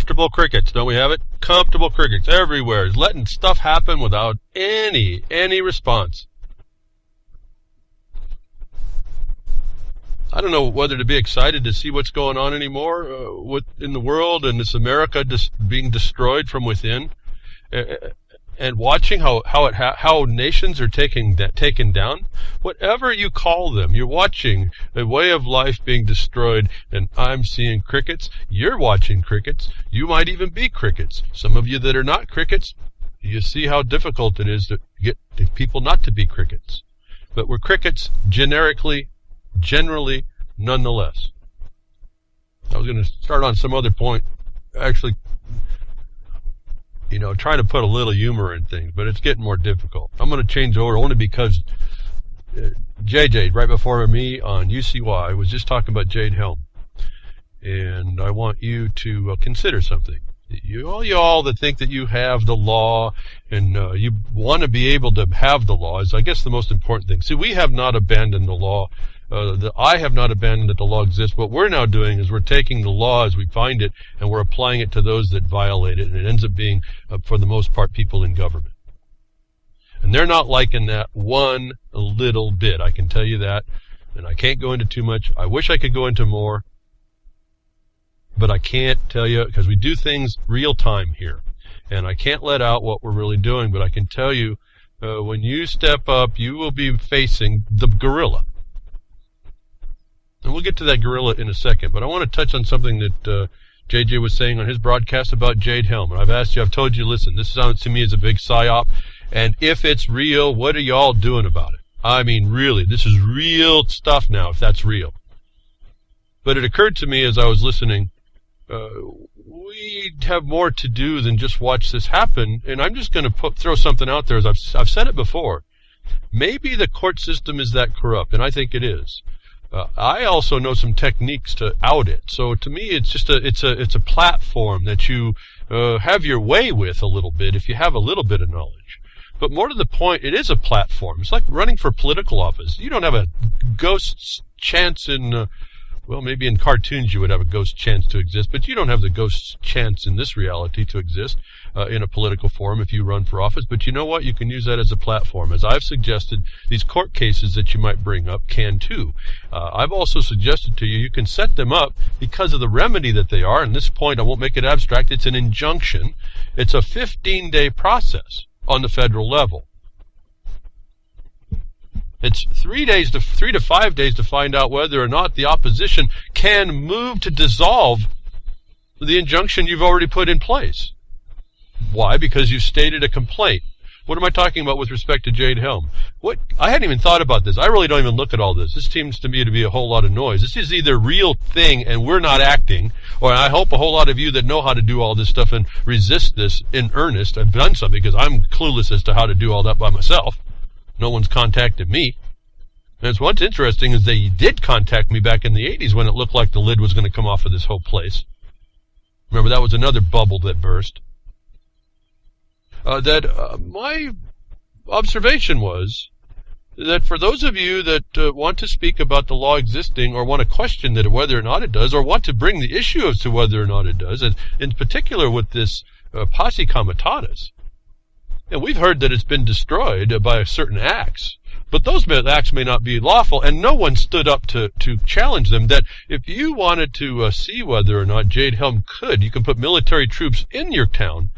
Comfortable crickets, don't we have it? Comfortable crickets everywhere, letting stuff happen without any response. I don't know whether to be excited to see what's going on anymore in the world, and this America being destroyed from within, and watching how nations are taken down. Whatever you call them, you're watching a way of life being destroyed, and I'm seeing crickets. You're watching crickets. You might even be crickets. Some of you that are not crickets, you see how difficult it is to get people not to be crickets. But we're crickets generally, nonetheless. I was going to start on some other point, actually, trying to put a little humor in things, but it's getting more difficult. I'm going to change over only because JJ, right before me on UCY, was just talking about Jade Helm. And I want you to consider something. You all that think that you have the law and you want to be able to have the law is, I guess, the most important thing. See, we have not abandoned the law. I have not abandoned that the law exists. What we're now doing is we're taking the law as we find it and we're applying it to those that violate it, and it ends up being, for the most part, people in government. And they're not liking that one little bit, I can tell you that, and I can't go into too much. I wish I could go into more, but I can't tell you, because we do things real time here, and I can't let out what we're really doing, but I can tell you, when you step up, you will be facing the gorilla. And we'll get to that gorilla in a second, but I want to touch on something that JJ was saying on his broadcast about Jade Helm. And I've told you, listen, this sounds to me as a big psyop, and if it's real, what are y'all doing about it? I mean, really, this is real stuff now, if that's real. But it occurred to me as I was listening, we have more to do than just watch this happen, and I'm just going to throw something out there, as I've said it before. Maybe the court system is that corrupt, and I think it is. I also know some techniques to out it. So to me, it's just it's a platform that you have your way with a little bit if you have a little bit of knowledge. But more to the point, it is a platform. It's like running for political office. You don't have a ghost chance in, maybe in cartoons you would have a ghost chance to exist, but you don't have the ghost chance in this reality to exist in a political forum if you run for office. But you know what? You can use that as a platform. As I've suggested, these court cases that you might bring up can too. I've also suggested to you, you can set them up because of the remedy that they are. And at this point, I won't make it abstract. It's an injunction. It's a 15-day process on the federal level. It's 3 to 5 days to find out whether or not the opposition can move to dissolve the injunction you've already put in place. Why? Because you've stated a complaint. What am I talking about with respect to Jade Helm? I hadn't even thought about this. I really don't even look at all this. This seems to me to be a whole lot of noise. This is either a real thing and we're not acting, or I hope a whole lot of you that know how to do all this stuff and resist this in earnest have done something, because I'm clueless as to how to do all that by myself. No one's contacted me. And what's interesting is they did contact me back in the 80s when it looked like the lid was going to come off of this whole place. Remember, that was another bubble that burst. My observation was that for those of you that want to speak about the law existing, or want to question that whether or not it does, or want to bring the issue as to whether or not it does, and in particular with this posse comitatus, and we've heard that it's been destroyed by certain acts, but those acts may not be lawful, and no one stood up to challenge them. That if you wanted to see whether or not Jade Helm you can put military troops in your town.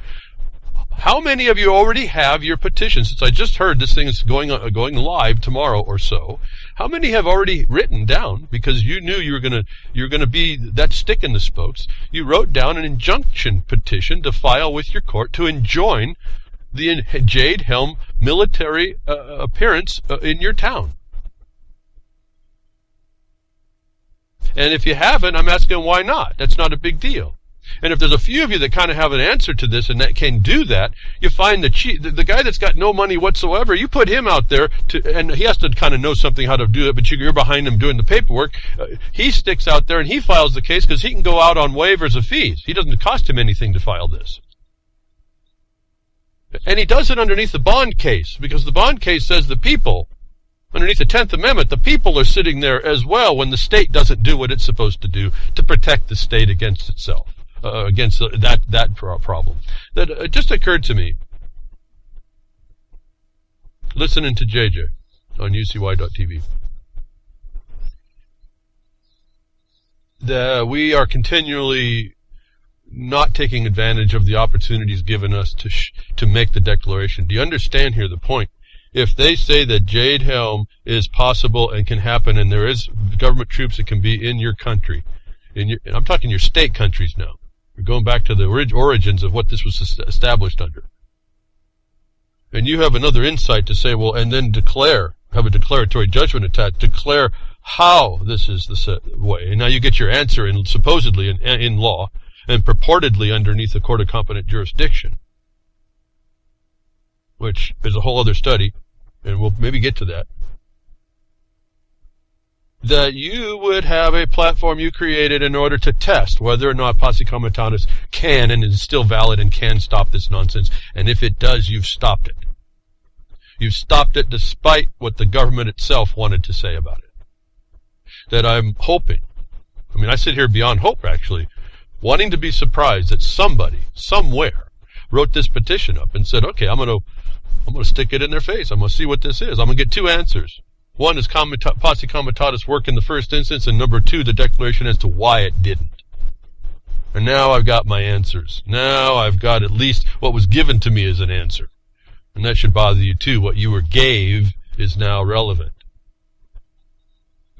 How many of you already have your petition? Since I just heard this thing is going live tomorrow or so, how many have already written down, because you knew you're gonna be that stick in the spokes? You wrote down an injunction petition to file with your court to enjoin the Jade Helm military appearance in your town. And if you haven't, I'm asking why not. That's not a big deal. And if there's a few of you that kind of have an answer to this and that can do that, you find the guy that's got no money whatsoever, you put him out there, and he has to kind of know something how to do it, but you're behind him doing the paperwork. He sticks out there and he files the case because he can go out on waivers of fees. It doesn't cost him anything to file this. And he does it underneath the bond case, because the bond case says the people, underneath the 10th Amendment, the people are sitting there as well when the state doesn't do what it's supposed to do to protect the state against itself. against that problem. That it just occurred to me, listening to JJ on UCY.tv, that we are continually not taking advantage of the opportunities given us to make the declaration. Do you understand here the point? If they say that Jade Helm is possible and can happen, and there is government troops that can be in your country, and I'm talking your state countries now. We're going back to the origins of what this was established under. And you have another insight to say, well, and then have a declaratory judgment attached, declare how this is the way. And now you get your answer supposedly in law and purportedly underneath a court of competent jurisdiction, which is a whole other study, and we'll maybe get to that. That you would have a platform you created in order to test whether or not Posse Comitatus can and is still valid and can stop this nonsense. And if it does, you've stopped it. You've stopped it despite what the government itself wanted to say about it. That I'm hoping, I sit here beyond hope actually, wanting to be surprised that somebody, somewhere, wrote this petition up and said, okay, I'm going to stick it in their face. I'm going to see what this is. I'm going to get two answers. One is Posse Comitatus work in the first instance, and number two, the declaration as to why it didn't. And now I've got my answers. Now I've got at least what was given to me as an answer. And that should bother you too. What you were gave is now relevant.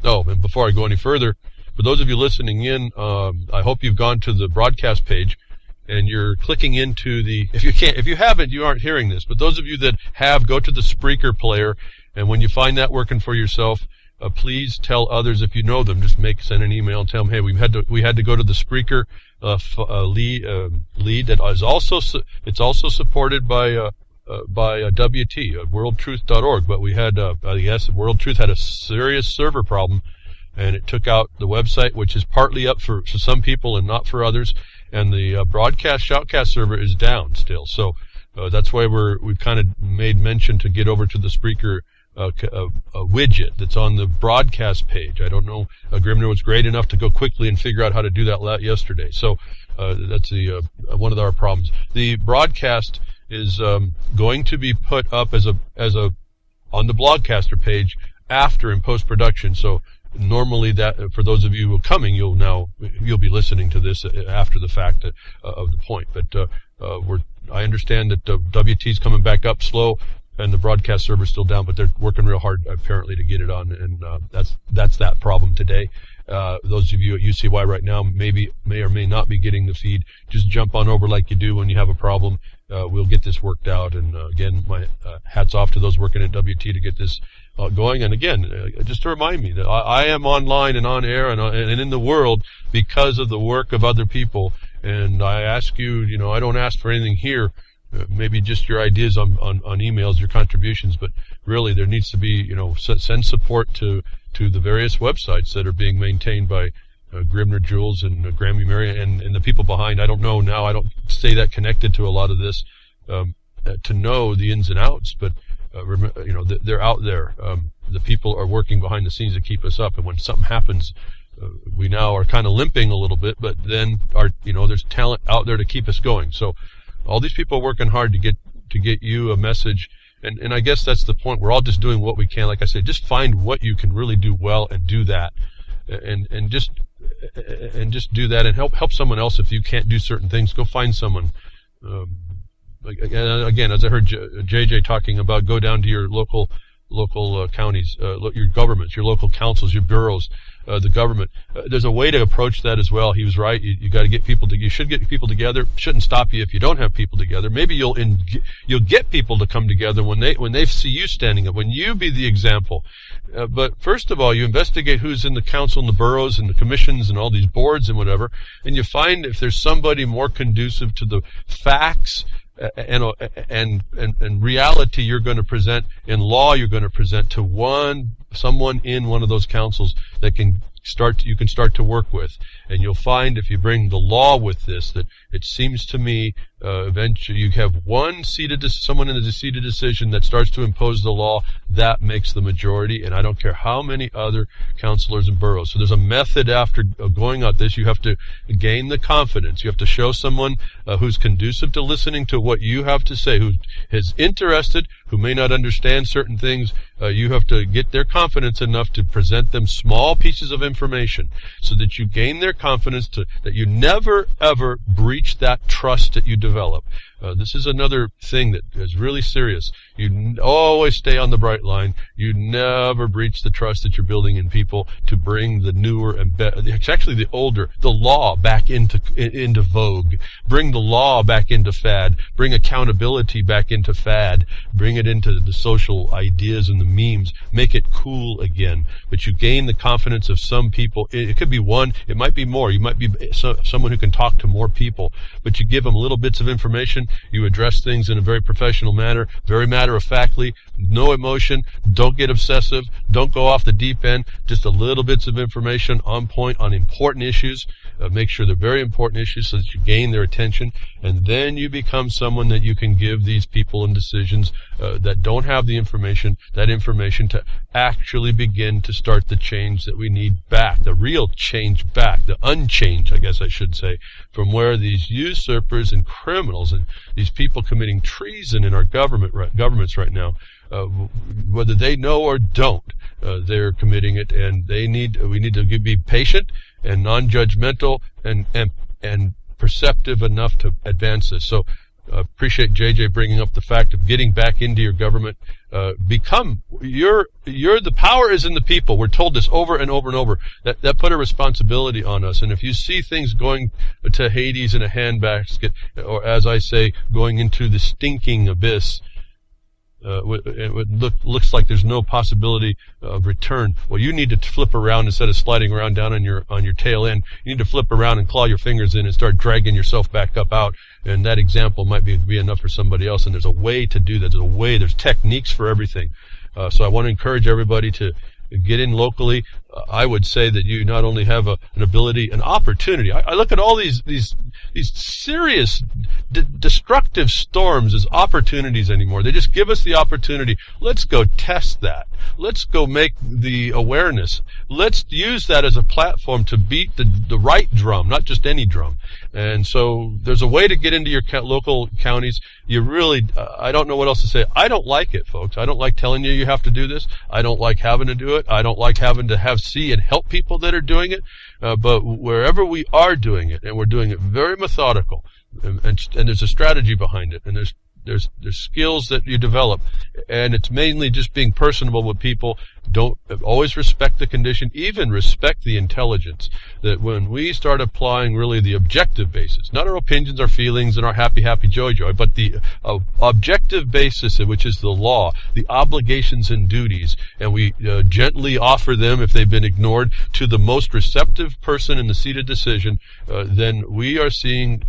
Oh, and before I go any further, for those of you listening in, I hope you've gone to the broadcast page and you're clicking into if you haven't, you aren't hearing this, but those of you that have, go to the Spreaker player, and when you find that working for yourself, please tell others if you know them. Just send an email and tell them, hey, we had to go to the Spreaker lead that is also supported by WT, worldtruth.org, but we had, yes, World Truth had a serious server problem, and it took out the website, which is partly up for some people and not for others, and the broadcast shoutcast server is down still. So that's why we've kind of made mention to get over to the Spreaker a widget that's on the broadcast page. I don't know, Grimner was great enough to go quickly and figure out how to do that yesterday. So that's one of our problems. The broadcast is going to be put up as a on the Blogcaster page after in post-production. So normally that for those of you who are coming, you'll be listening to this after the fact of the point. But I understand that WT's coming back up slow, and the broadcast server's still down, but they're working real hard apparently to get it on, and that's that problem today. Those of you at UCY right now may or may not be getting the feed. Just jump on over like you do when you have a problem. We'll get this worked out, and again, my hats off to those working at WT to get this going. And again, just to remind me that I am online and on air and in the world because of the work of other people. And I ask you, I don't ask for anything here. Maybe just your ideas on emails, your contributions, but really there needs to be, send support to the various websites that are being maintained by Grimner Jules and Grammy Mary and the people behind. I don't know now. I don't stay that connected to a lot of this to know the ins and outs, but they're out there. The people are working behind the scenes to keep us up, and when something happens, we now are kind of limping a little bit, but then there's talent out there to keep us going. So all these people are working hard to get you a message, and I guess that's the point. We're all just doing what we can. Like I said, just find what you can really do well and do that, and just do that, and help someone else. If you can't do certain things, go find someone. Again, as I heard JJ talking about, go down to your local counties, your governments, your local councils, your bureaus, the government. There's a way to approach that as well. He was right. You got to get people you should get people together. Shouldn't stop you if you don't have people together. Maybe you'll get people to come together when they see you standing up, when you be the example. But first of all, you investigate who's in the council and the boroughs and the commissions and all these boards and whatever, and you find if there's somebody more conducive to the facts and reality you're going to present, in law you're going to present to someone in one of those councils that can you can start to work with. And you'll find if you bring the law with this, that it seems to me eventually you have someone in the seat of decision that starts to impose the law. That makes the majority, and I don't care how many other councilors and boroughs. So there's a method after going out this. You have to gain the confidence. You have to show someone who's conducive to listening to what you have to say, who is interested, who may not understand certain things. You have to get their confidence enough to present them small pieces of information so that you gain their confidence that you never, ever breach that trust that you develop. This is another thing that is really serious. You always stay on the bright line. You never breach the trust that you're building in people to bring the newer and it's actually the older, the law back into vogue. Bring the law back into fad. Bring accountability back into fad. Bring it into the social ideas and the memes. Make it cool again. But you gain the confidence of some people. It could be one. It might be more. You might be someone who can talk to more people. But you give them little bits of information. You address things in a very professional manner, very matter-of-factly, no emotion, don't get obsessive, don't go off the deep end, just a little bits of information on point on important issues. Make sure they're very important issues so that you gain their attention, and then you become someone that you can give these people in decisions that don't have the information, that information to actually begin to start the change that we need back, the real change back, the unchange, I guess I should say, from where these usurpers and criminals and these people committing treason in our governments right now, whether they know or don't, they're committing it, and we need to be patient and non-judgmental and perceptive enough to advance this. So appreciate JJ bringing up the fact of getting back into your government. The power is in the people. We're told this over and over and over. That put a responsibility on us. And if you see things going to Hades in a handbasket, or as I say, going into the stinking abyss, it looks like there's no possibility of return. Well, you need to flip around instead of sliding around down on your tail end. You need to flip around and claw your fingers in and start dragging yourself back up out. And that example might be enough for somebody else. And there's a way to do that. There's techniques for everything. So I want to encourage everybody to get in locally. I would say that you not only have an ability, an opportunity. I look at all these serious destructive storms as opportunities anymore. They just give us the opportunity. Let's go test that. Let's go make the awareness. Let's use that as a platform to beat the right drum, not just any drum. And so there's a way to get into your local counties. You really, I don't know what else to say. I don't like it, folks. I don't like telling you have to do this. I don't like having to do it. I don't like having to see and help people that are doing it. But wherever we are doing it, and we're doing it very methodical, and there's a strategy behind it, and there's skills that you develop, and it's mainly just being personable with people. Don't always respect the condition, even respect the intelligence. That when we start applying really the objective basis, not our opinions, our feelings, and our happy joy, but the objective basis, which is the law, the obligations and duties, and we gently offer them, if they've been ignored, to the most receptive person in the seat of decision, then we are seeing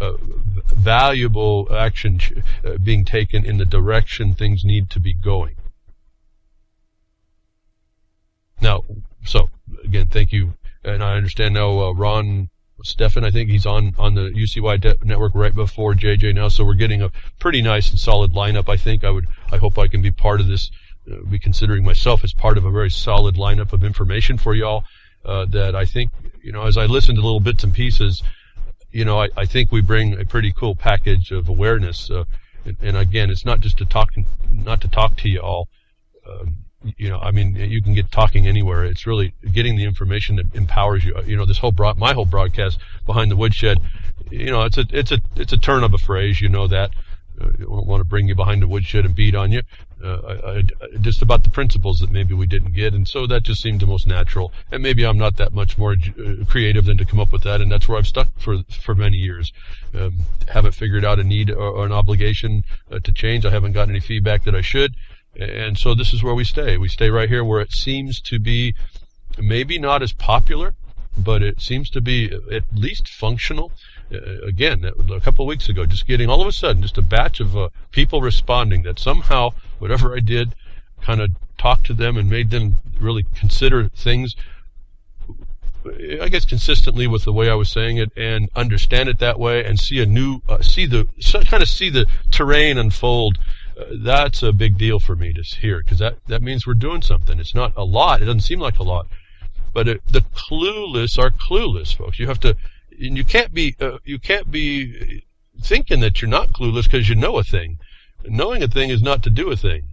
valuable action being taken in the direction things need to be going. Now, so again, thank you, and I understand now Ron Stefan, I think he's on the UCY network right before JJ now, so we're getting a pretty nice and solid lineup. I hope I can be part of this, be considering myself as part of a very solid lineup of information for y'all, that I think, as I listen to little bits and pieces, I think we bring a pretty cool package of awareness, and again, it's not just not to talk to you all. You can get talking anywhere. It's really getting the information that empowers you. This my whole broadcast behind the woodshed, it's a turn of a phrase. You know that. I don't want to bring you behind the woodshed and beat on you. Just about the principles that maybe we didn't get, and so that just seemed the most natural. And maybe I'm not that much more creative than to come up with that, and that's where I've stuck for many years. Haven't figured out a need or an obligation to change. I haven't gotten any feedback that I should. And so this is where we stay. We stay right here where it seems to be maybe not as popular, but it seems to be at least functional. Again, a couple of weeks ago, just getting all of a sudden just a batch of people responding that somehow whatever I did kind of talked to them and made them really consider things. I guess consistently with the way I was saying it, and understand it that way, and see see the terrain unfold. That's a big deal for me to hear, because that means we're doing something. It's not a lot. It doesn't seem like a lot, but the clueless are clueless, folks. You have to, and you can't be thinking that you're not clueless because you know a thing. Knowing a thing is not to do a thing.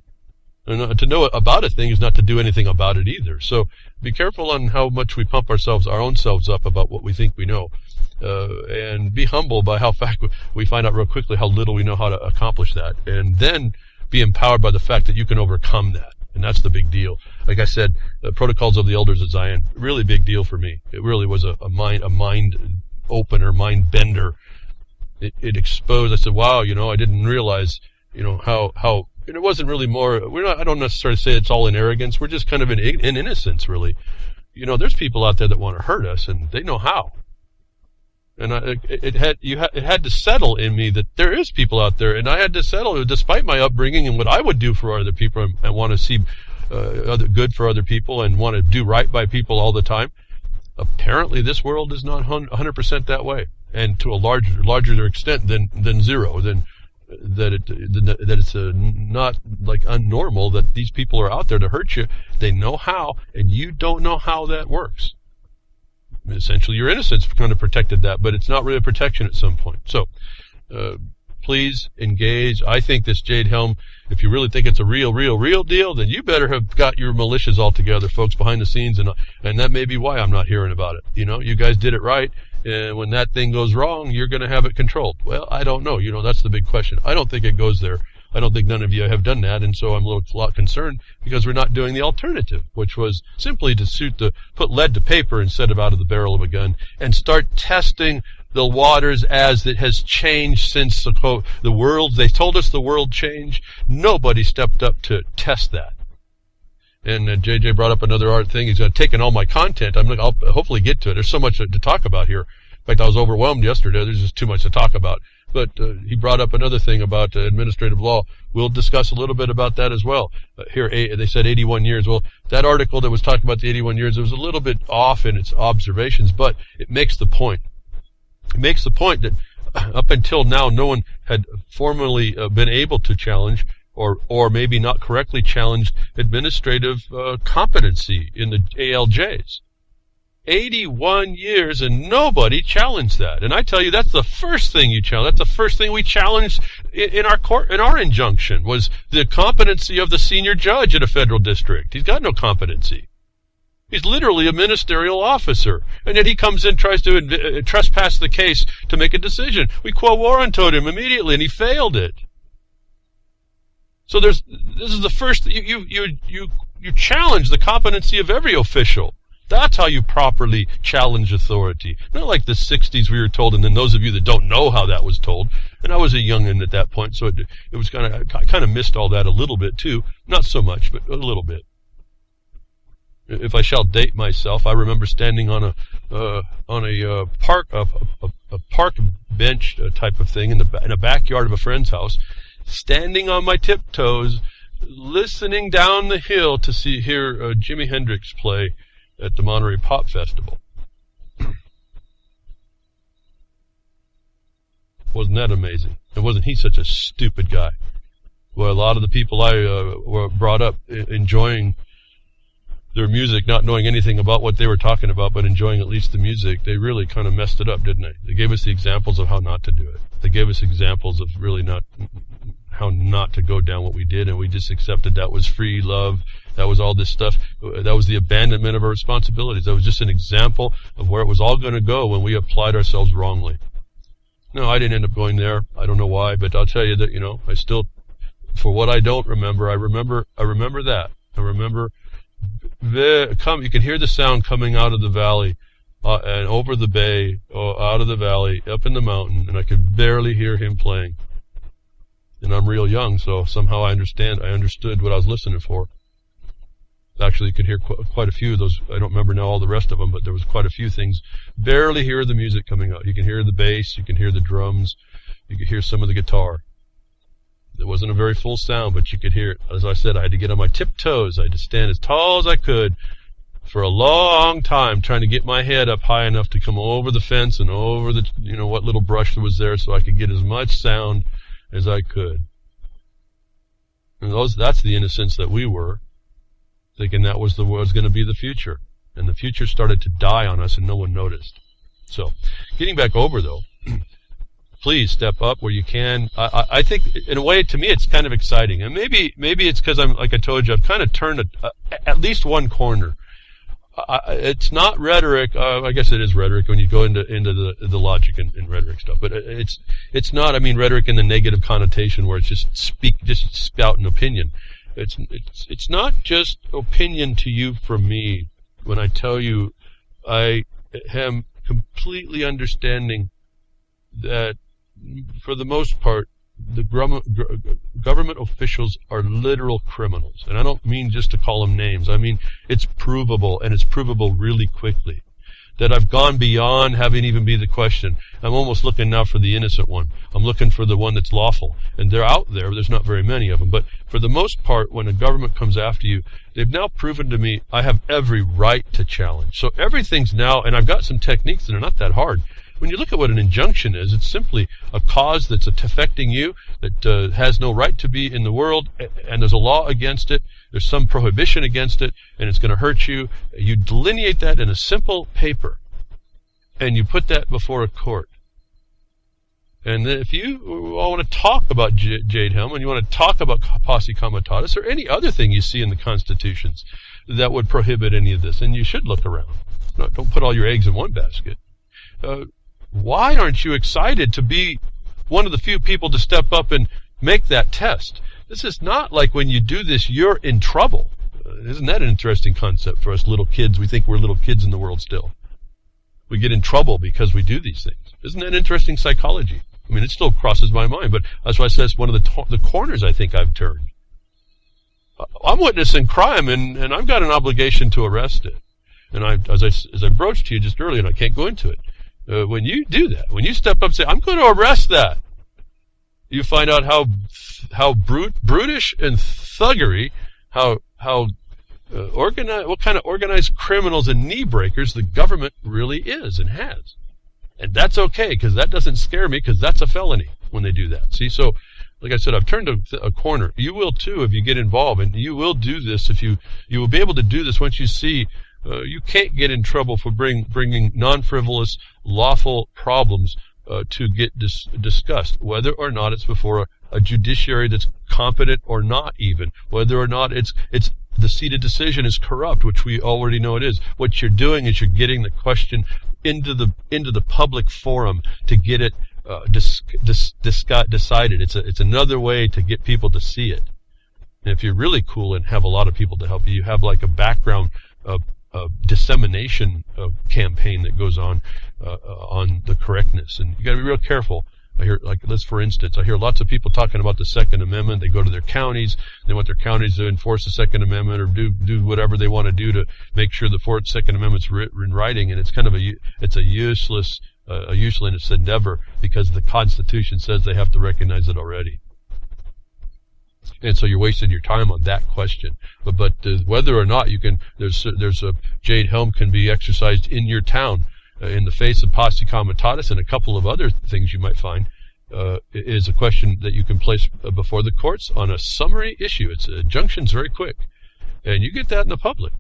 And to know about a thing is not to do anything about it either. So be careful on how much we pump our own selves up about what we think we know. And be humble by how we find out real quickly how little we know how to accomplish that. And then be empowered by the fact that you can overcome that. And that's the big deal. Like I said, the Protocols of the Elders of Zion, really big deal for me. It really was a mind opener, mind bender. It exposed, I said, wow, I didn't realize, how and it wasn't really more, I don't necessarily say it's all in arrogance. We're just kind of in innocence, really. There's people out there that want to hurt us, and they know how. And it had to settle in me that there is people out there, and I had to settle, despite my upbringing and what I would do for other people, and want to see good for other people, and want to do right by people all the time. Apparently, this world is not 100% that way, and to a larger extent than zero. That it's not like unnormal that these people are out there to hurt you. They know how, and you don't know how that works. Essentially, your innocence kind of protected that, but it's not really a protection at some point. So, please engage. I think this Jade Helm, if you really think it's a real deal, then you better have got your militias all together, folks, behind the scenes, and that may be why I'm not hearing about it. You guys did it right. And when that thing goes wrong, you're going to have it controlled. Well, I don't know. That's the big question. I don't think it goes there. I don't think none of you have done that, and so I'm a lot concerned because we're not doing the alternative, which was simply to put lead to paper instead of out of the barrel of a gun, and start testing the waters as it has changed since the world. They told us the world changed. Nobody stepped up to test that. And JJ brought up another thing. He's taken all my content. I'll hopefully get to it. There's so much to talk about here. In fact, I was overwhelmed yesterday. There's just too much to talk about. But he brought up another thing about administrative law. We'll discuss a little bit about that as well. Here, they said 81 years. Well, that article that was talking about the 81 years, it was a little bit off in its observations, but it makes the point. It makes the point that up until now, no one had formally been able to challenge or maybe not correctly challenged administrative competency in the ALJs. 81 years and nobody challenged that. And I tell you, that's the first thing you challenge. That's the first thing we challenged in our court, in our injunction, was the competency of the senior judge at a federal district. He's got no competency. He's literally a ministerial officer. And yet he comes in, tries to trespass the case to make a decision. We quo warrantoed him immediately and he failed it. So this is the first, you challenge the competency of every official. That's how you properly challenge authority. Not like the 60s we were told, and then those of you that don't know how that was told. And I was a youngin' at that point, so it was I kind of missed all that a little bit too. Not so much, but a little bit. If I shall date myself, I remember standing on a park bench type of thing in a backyard of a friend's house, standing on my tiptoes, listening down the hill to hear Jimi Hendrix play at the Monterey Pop Festival. Wasn't that amazing? And wasn't he such a stupid guy? Well, a lot of the people I were brought up enjoying their music, not knowing anything about what they were talking about, but enjoying at least the music, they really kind of messed it up, didn't they? They gave us the examples of how not to do it. They gave us examples of really how not to go down what we did, and we just accepted that was free love. That was all this stuff. That was the abandonment of our responsibilities. That was just an example of where it was all going to go when we applied ourselves wrongly. No, I didn't end up going there. I don't know why, but I'll tell you that, I still, for what I don't remember, I remember that. I remember, you can hear the sound coming out of the valley, and over the bay, out of the valley, up in the mountain, and I could barely hear him playing. And I'm real young, so somehow I understood what I was listening for. Actually, you could hear quite a few of those. I don't remember now all the rest of them, but there was quite a few things. Barely hear the music coming out. You can hear the bass, you can hear the drums, you can hear some of the guitar. It wasn't a very full sound, but you could hear it. As I said, I had to get on my tiptoes. I had to stand as tall as I could for a long time trying to get my head up high enough to come over the fence and over the, what little brush that was there so I could get as much sound as I could. And that's the innocence that we were, thinking that was going to be the future. And the future started to die on us and no one noticed. So, getting back over though, please step up where you can. I think, in a way, to me, it's kind of exciting. And maybe it's because like I told you, I've kind of turned at least one corner. It's not rhetoric. I guess it is rhetoric when you go into the logic and rhetoric stuff. But it's not. I mean, rhetoric in the negative connotation where it's just spout an opinion. It's not just opinion to you from me when I tell you I am completely understanding that for the most part the government officials are literal criminals. And I don't mean just to call them names. I mean it's provable, and it's provable really quickly. That I've gone beyond having even be the question. I'm almost looking now for the innocent one. I'm looking for the one that's lawful. And they're out there. There's not very many of them. But for the most part, when a government comes after you, they've now proven to me I have every right to challenge. So everything's now, and I've got some techniques that are not that hard. When you look at what an injunction is, it's simply a cause that's affecting you, that has no right to be in the world, and there's a law against it, there's some prohibition against it, and it's going to hurt you. You delineate that in a simple paper, and you put that before a court. And then if you all want to talk about Jade Helm, and you want to talk about posse comitatus, or any other thing you see in the constitutions that would prohibit any of this, and you should look around. Don't put all your eggs in one basket. Why aren't you excited to be one of the few people to step up and make that test? This is not like when you do this, you're in trouble. Isn't that an interesting concept for us little kids? We think we're little kids in the world still. We get in trouble because we do these things. Isn't that interesting psychology? I mean, it still crosses my mind, but that's why I said it's one of the corners I think I've turned. I'm witnessing crime, and I've got an obligation to arrest it. And as I broached to you just earlier, and I can't go into it, when you do that, when you step up and say, I'm going to arrest that, you find out how brutish and thuggery, what kind of organized criminals and knee breakers the government really is and has. And that's okay, because that doesn't scare me, because that's a felony when they do that. See, so, like I said, I've turned a corner. You will too if you get involved, and you will do this if you will be able to do this once you see you can't get in trouble for bringing non-frivolous, lawful problems to get discussed, whether or not it's before a judiciary that's competent or not, even whether or not it's the seated decision is corrupt, which we already know it is. What you're doing is you're getting the question into the public forum to get it decided. It's another way to get people to see it. And if you're really cool and have a lot of people to help you, you have like a background dissemination campaign that goes on the correctness, and you got to be real careful. I hear, for instance, I hear lots of people talking about the Second Amendment. They go to their counties, they want their counties to enforce the Second Amendment or do whatever they want to do to make sure the Second Amendment's in writing, and it's kind of a useless endeavor, because the Constitution says they have to recognize it already. And so you're wasting your time on that question. But whether or not you can, there's a Jade Helm can be exercised in your town in the face of posse comitatus and a couple of other things you might find, is a question that you can place before the courts on a summary issue. It's injunctions very quick, and you get that in the public.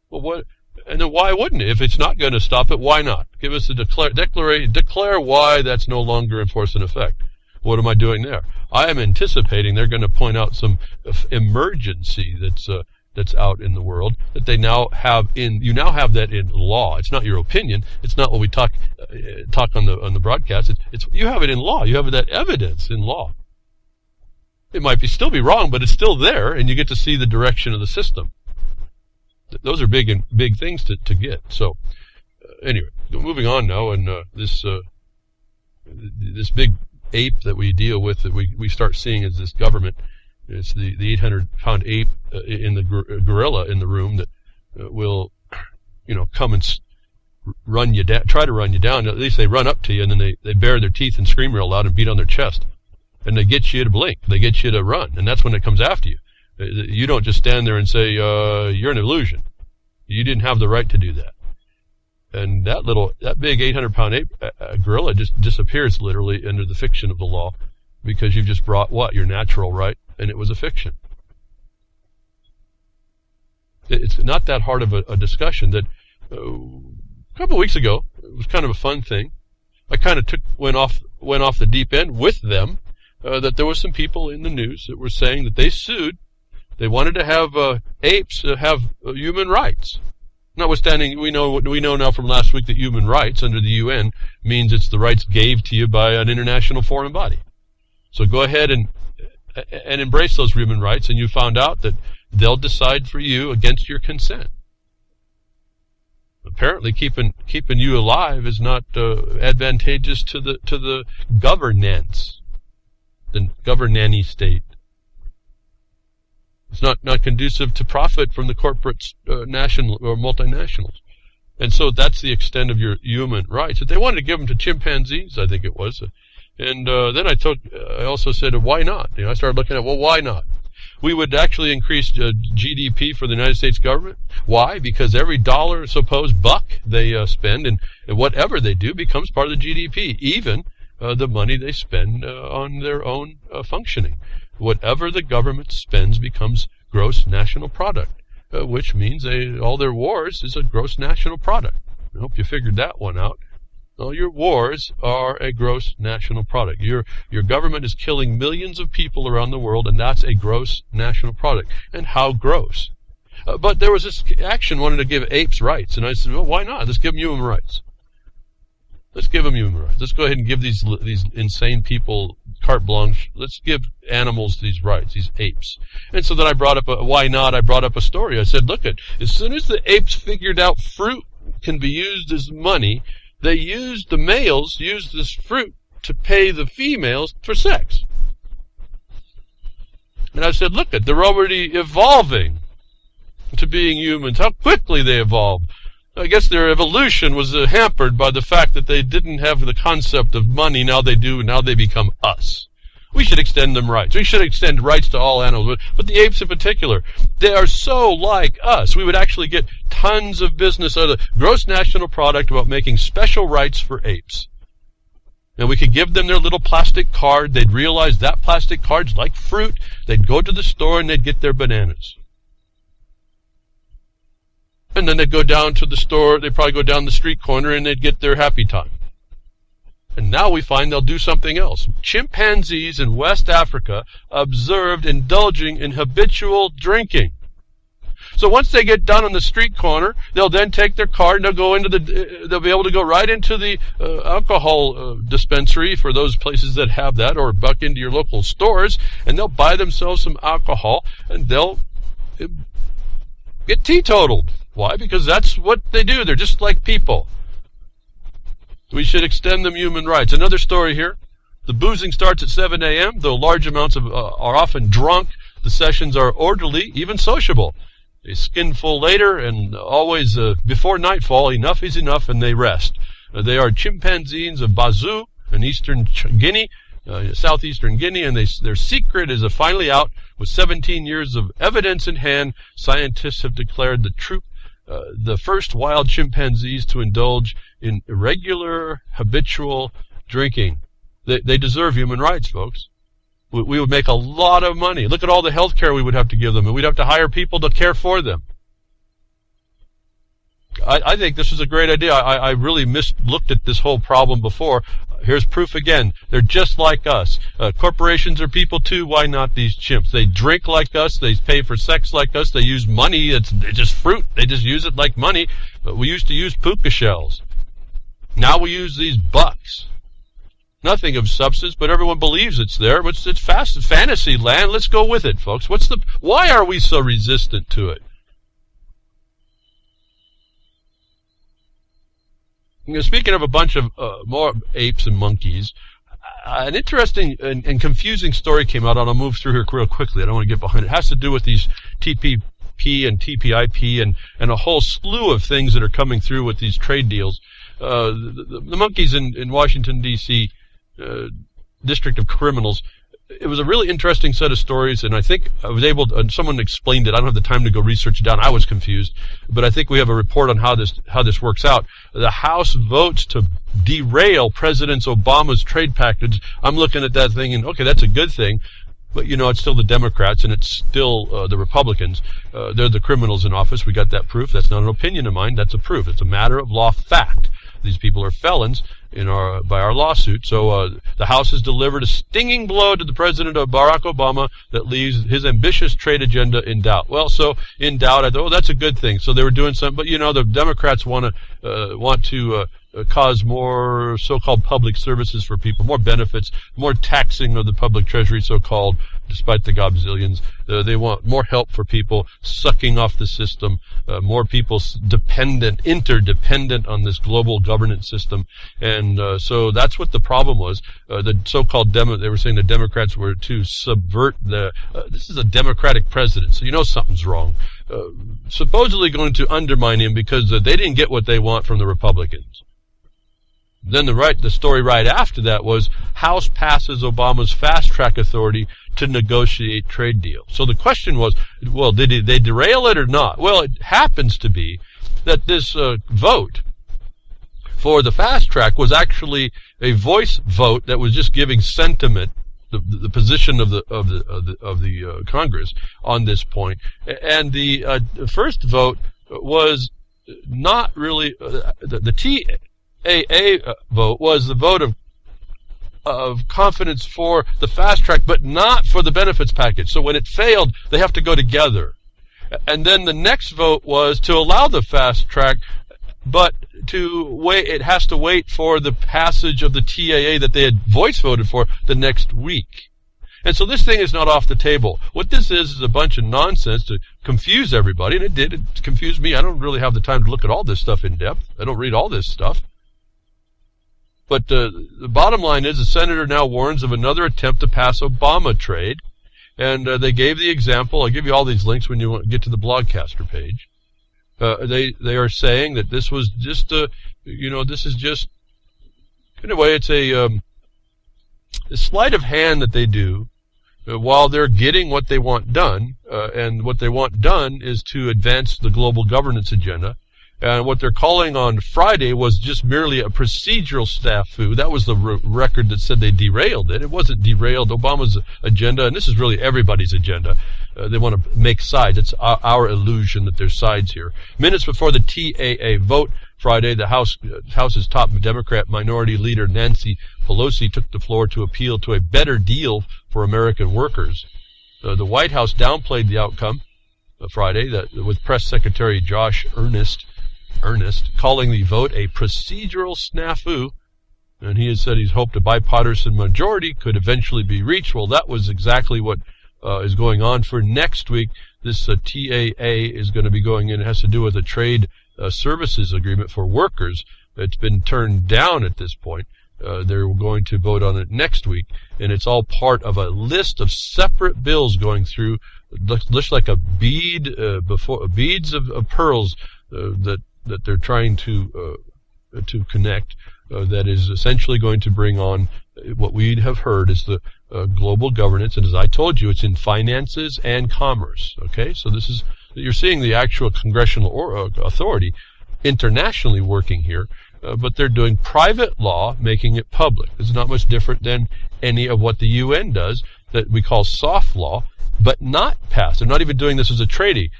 Well, what? And then why wouldn't it? If it's not going to stop it, why not? Give us a declare why that's no longer in force and effect. What am I doing there? I am anticipating they're going to point out some emergency that's out in the world that they now have you now have that in law. It's not your opinion. It's not what we talk on the broadcast. It's you have it in law. You have that evidence in law. It might still be wrong, but it's still there, and you get to see the direction of the system. Those are big things to get. So anyway, moving on now, and this big ape that we deal with, that we start seeing as this government. It's the 800-pound ape in the gorilla in the room that will, come and run you down, try to run you down. At least they run up to you, and then they bare their teeth and scream real loud and beat on their chest. And they get you to blink. They get you to run, and that's when it comes after you. You don't just stand there and say, you're an illusion. You didn't have the right to do that. And that big 800-pound ape gorilla just disappears literally under the fiction of the law, because you've just brought your natural right, and it was a fiction. It's not that hard of a discussion. That a couple of weeks ago, it was kind of a fun thing. I kind of went off the deep end with them. That there was some people in the news that were saying that they sued. They wanted to have apes have human rights. Notwithstanding, we know now from last week that human rights under the UN means it's the rights gave to you by an international foreign body. So go ahead and embrace those human rights, and you found out that they'll decide for you against your consent. Apparently, keeping you alive is not advantageous to the governance, the governanny state. It's not conducive to profit from the corporate national or multinationals. And so that's the extent of your human rights. If they wanted to give them to chimpanzees, I think it was. And then I also said, why not? I started looking at, why not? We would actually increase GDP for the United States government. Why? Because every dollar, suppose buck, they spend, and whatever they do becomes part of the GDP, even the money they spend on their own functioning. Whatever the government spends becomes gross national product, which means all their wars is a gross national product. I hope you figured that one out. All your wars are a gross national product. Your government is killing millions of people around the world, and that's a gross national product. And how gross? But there was this action wanted to give apes rights, and I said, well, why not? Let's give them human rights. Let's give them human rights. Let's go ahead and give these insane people carte blanche. Let's give animals these rights, these apes. And so then I brought up why not? I brought up a story. I said, look, as soon as the apes figured out fruit can be used as money, the males used this fruit to pay the females for sex. And I said, look, they're already evolving to being humans. How quickly they evolved. I guess their evolution was hampered by the fact that they didn't have the concept of money. Now they do. Now they become us. We should extend them rights. We should extend rights to all animals, but the apes in particular. They are so like us. We would actually get tons of business out of the gross national product about making special rights for apes. And we could give them their little plastic card. They'd realize that plastic card's like fruit. They'd go to the store and they'd get their bananas. And then they'd go down to the store, they'd probably go down the street corner, and they'd get their happy time. And now we find they'll do something else. Chimpanzees in West Africa observed indulging in habitual drinking. So once they get done on the street corner, they'll then take their card and they'll be able to go right into the alcohol dispensary for those places that have that, or buck into your local stores, and they'll buy themselves some alcohol, and they'll get teetotaled. Why? Because that's what they do. They're just like people. We should extend them human rights. Another story here. The boozing starts at 7 a.m., though large amounts are often drunk. The sessions are orderly, even sociable. A skinful later, and always before nightfall, enough is enough, and they rest. They are chimpanzees of Bazou in eastern Guinea, southeastern Guinea, and their secret is finally out. With 17 years of evidence in hand, scientists have declared the first wild chimpanzees to indulge in irregular, habitual drinking. They deserve human rights, folks. We would make a lot of money. Look at all the health care we would have to give them, and we'd have to hire people to care for them. I think this is a great idea. I really looked at this whole problem before. Here's proof again. They're just like us. Corporations are people too. Why not these chimps? They drink like us. They pay for sex like us. They use money. It's just fruit. They just use it like money. But we used to use puka shells. Now we use these bucks. Nothing of substance, but everyone believes it's there. It's fantasy land. Let's go with it, folks. Why are we so resistant to it? Speaking of a bunch of more apes and monkeys, an interesting and confusing story came out, and I'll move through here real quickly. I don't want to get behind it. It has to do with these TPP and TPIP and a whole slew of things that are coming through with these trade deals. The monkeys in Washington, D.C., District of Criminals, it was a really interesting set of stories, and I think I was able to, someone explained it. I don't have the time to go research it down. I was confused, but I think we have a report on how this works out. The House votes to derail President Obama's trade package. I'm looking at that thinking, okay, that's a good thing. But, it's still the Democrats, and it's still the Republicans. They're the criminals in office. We got that proof. That's not an opinion of mine. That's a proof. It's a matter of law fact. These people are felons by our lawsuit. So the House has delivered a stinging blow to the President of Barack Obama that leaves his ambitious trade agenda in doubt. Well, so in doubt, I thought, that's a good thing. So they were doing something. But, the Democrats want to cause more so-called public services for people, more benefits, more taxing of the public treasury, so-called, despite the gobzillions. They want more help for people, sucking off the system, more people interdependent on this global governance system. And so that's what the problem was. The so-called they were saying the Democrats were to subvert this is a Democratic president, so something's wrong. Supposedly going to undermine him because they didn't get what they want from the Republicans. Then the story right after that was House passes Obama's fast-track authority to negotiate trade deals. So the question was, well, did they derail it or not? Well, it happens to be that this vote for the fast track was actually a voice vote that was just giving sentiment, the position of the Congress on this point. And the first vote was not really the TAA vote was the vote of confidence for the fast track, but not for the benefits package. So when it failed, they have to go together. And then the next vote was to allow the fast track, but it has to wait for the passage of the TAA that they had voice voted for the next week. And so this thing is not off the table. What this is a bunch of nonsense to confuse everybody, and it did. It confused me. I don't really have the time to look at all this stuff in depth. I don't read all this stuff. But the bottom line is the senator now warns of another attempt to pass Obama trade. And they gave the example. I'll give you all these links when you get to the Blogcaster page. They are saying that this was just this is just, in a way, it's a sleight of hand that they do while they're getting what they want done. And what they want done is to advance the global governance agenda. And what they're calling on Friday was just merely a procedural snafu. That was the record that said they derailed it. It wasn't derailed. Obama's agenda, and this is really everybody's agenda. They want to make sides. It's our illusion that there's sides here. Minutes before the TAA vote Friday, the House's top Democrat minority leader Nancy Pelosi took the floor to appeal to a better deal for American workers. The White House downplayed the outcome Friday with Press Secretary Josh Earnest calling the vote a procedural snafu, and he has said he's hoped a bipartisan majority could eventually be reached. Well, that was exactly what is going on for next week. This TAA is going to be going in. It has to do with a trade services agreement for workers. It's been turned down at this point. They're going to vote on it next week, and it's all part of a list of separate bills going through. Looks like a beads of pearls that they're trying to connect, that is essentially going to bring on what we have heard is the global governance. And as I told you, it's in finances and commerce. Okay, so you're seeing the actual congressional authority internationally working here, but they're doing private law, making it public. It's not much different than any of what the UN does that we call soft law, but not passed. They're not even doing this as a treaty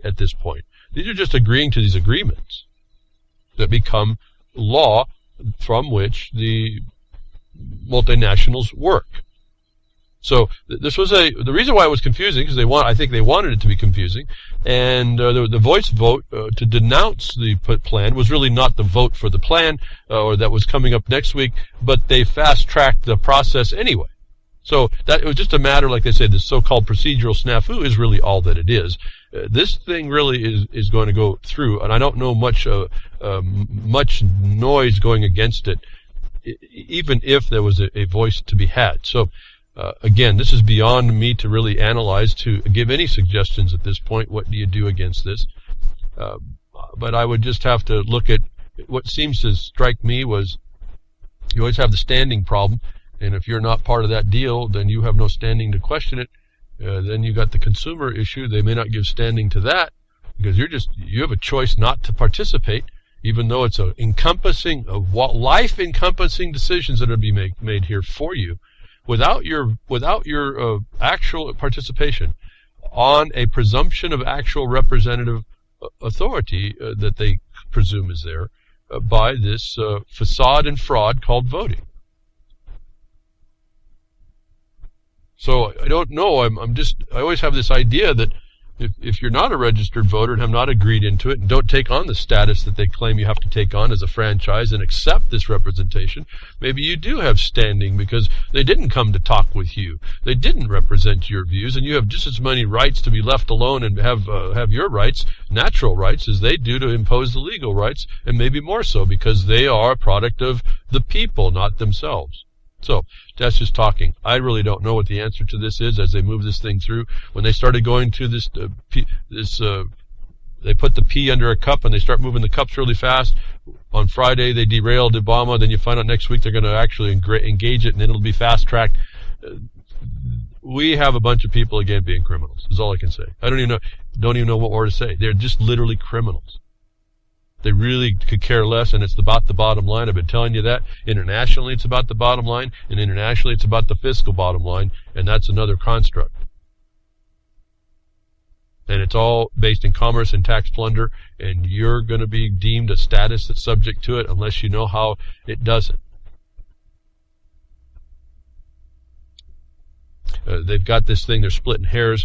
at this point. These are just agreeing to these agreements that become law from which the multinationals work. So this was the reason why it was confusing, because I think they wanted it to be confusing, and the voice vote to denounce the plan was really not the vote for the plan or that was coming up next week, but they fast-tracked the process anyway. So that it was just a matter, like they say, this so-called procedural snafu is really all that it is. This thing really is going to go through, and I don't know much noise going against it, even if there was a voice to be had. So again, this is beyond me to really analyze, to give any suggestions at this point. What do you do against this? But I would just have to look at what seems to strike me was you always have the standing problem. And if you're not part of that deal, then you have no standing to question it. Then you got the consumer issue. They may not give standing to that because you have a choice not to participate, even though it's life encompassing decisions that are being made here for you, without your actual participation on a presumption of actual representative authority that they presume is there by this facade and fraud called voting. So I don't know. I always have this idea that if you're not a registered voter and have not agreed into it and don't take on the status that they claim you have to take on as a franchise and accept this representation, maybe you do have standing because they didn't come to talk with you. They didn't represent your views, and you have just as many rights to be left alone and have your rights, natural rights, as they do to impose the legal rights, and maybe more so because they are a product of the people, not themselves. So that's just talking. I really don't know what the answer to this is as they move this thing through. When they started going to they put the P under a cup and they start moving the cups really fast. On Friday they derailed Obama. Then you find out next week they're going to actually engage it, and then it'll be fast tracked. We have a bunch of people again being criminals. Is all I can say. I don't even know what more to say. They're just literally criminals. They really could care less, and it's about the bottom line. I've been telling you that. Internationally, it's about the bottom line, and internationally, it's about the fiscal bottom line, and that's another construct. And it's all based in commerce and tax plunder, and you're going to be deemed a status that's subject to it unless you know how it doesn't. They've got this thing, they're splitting hairs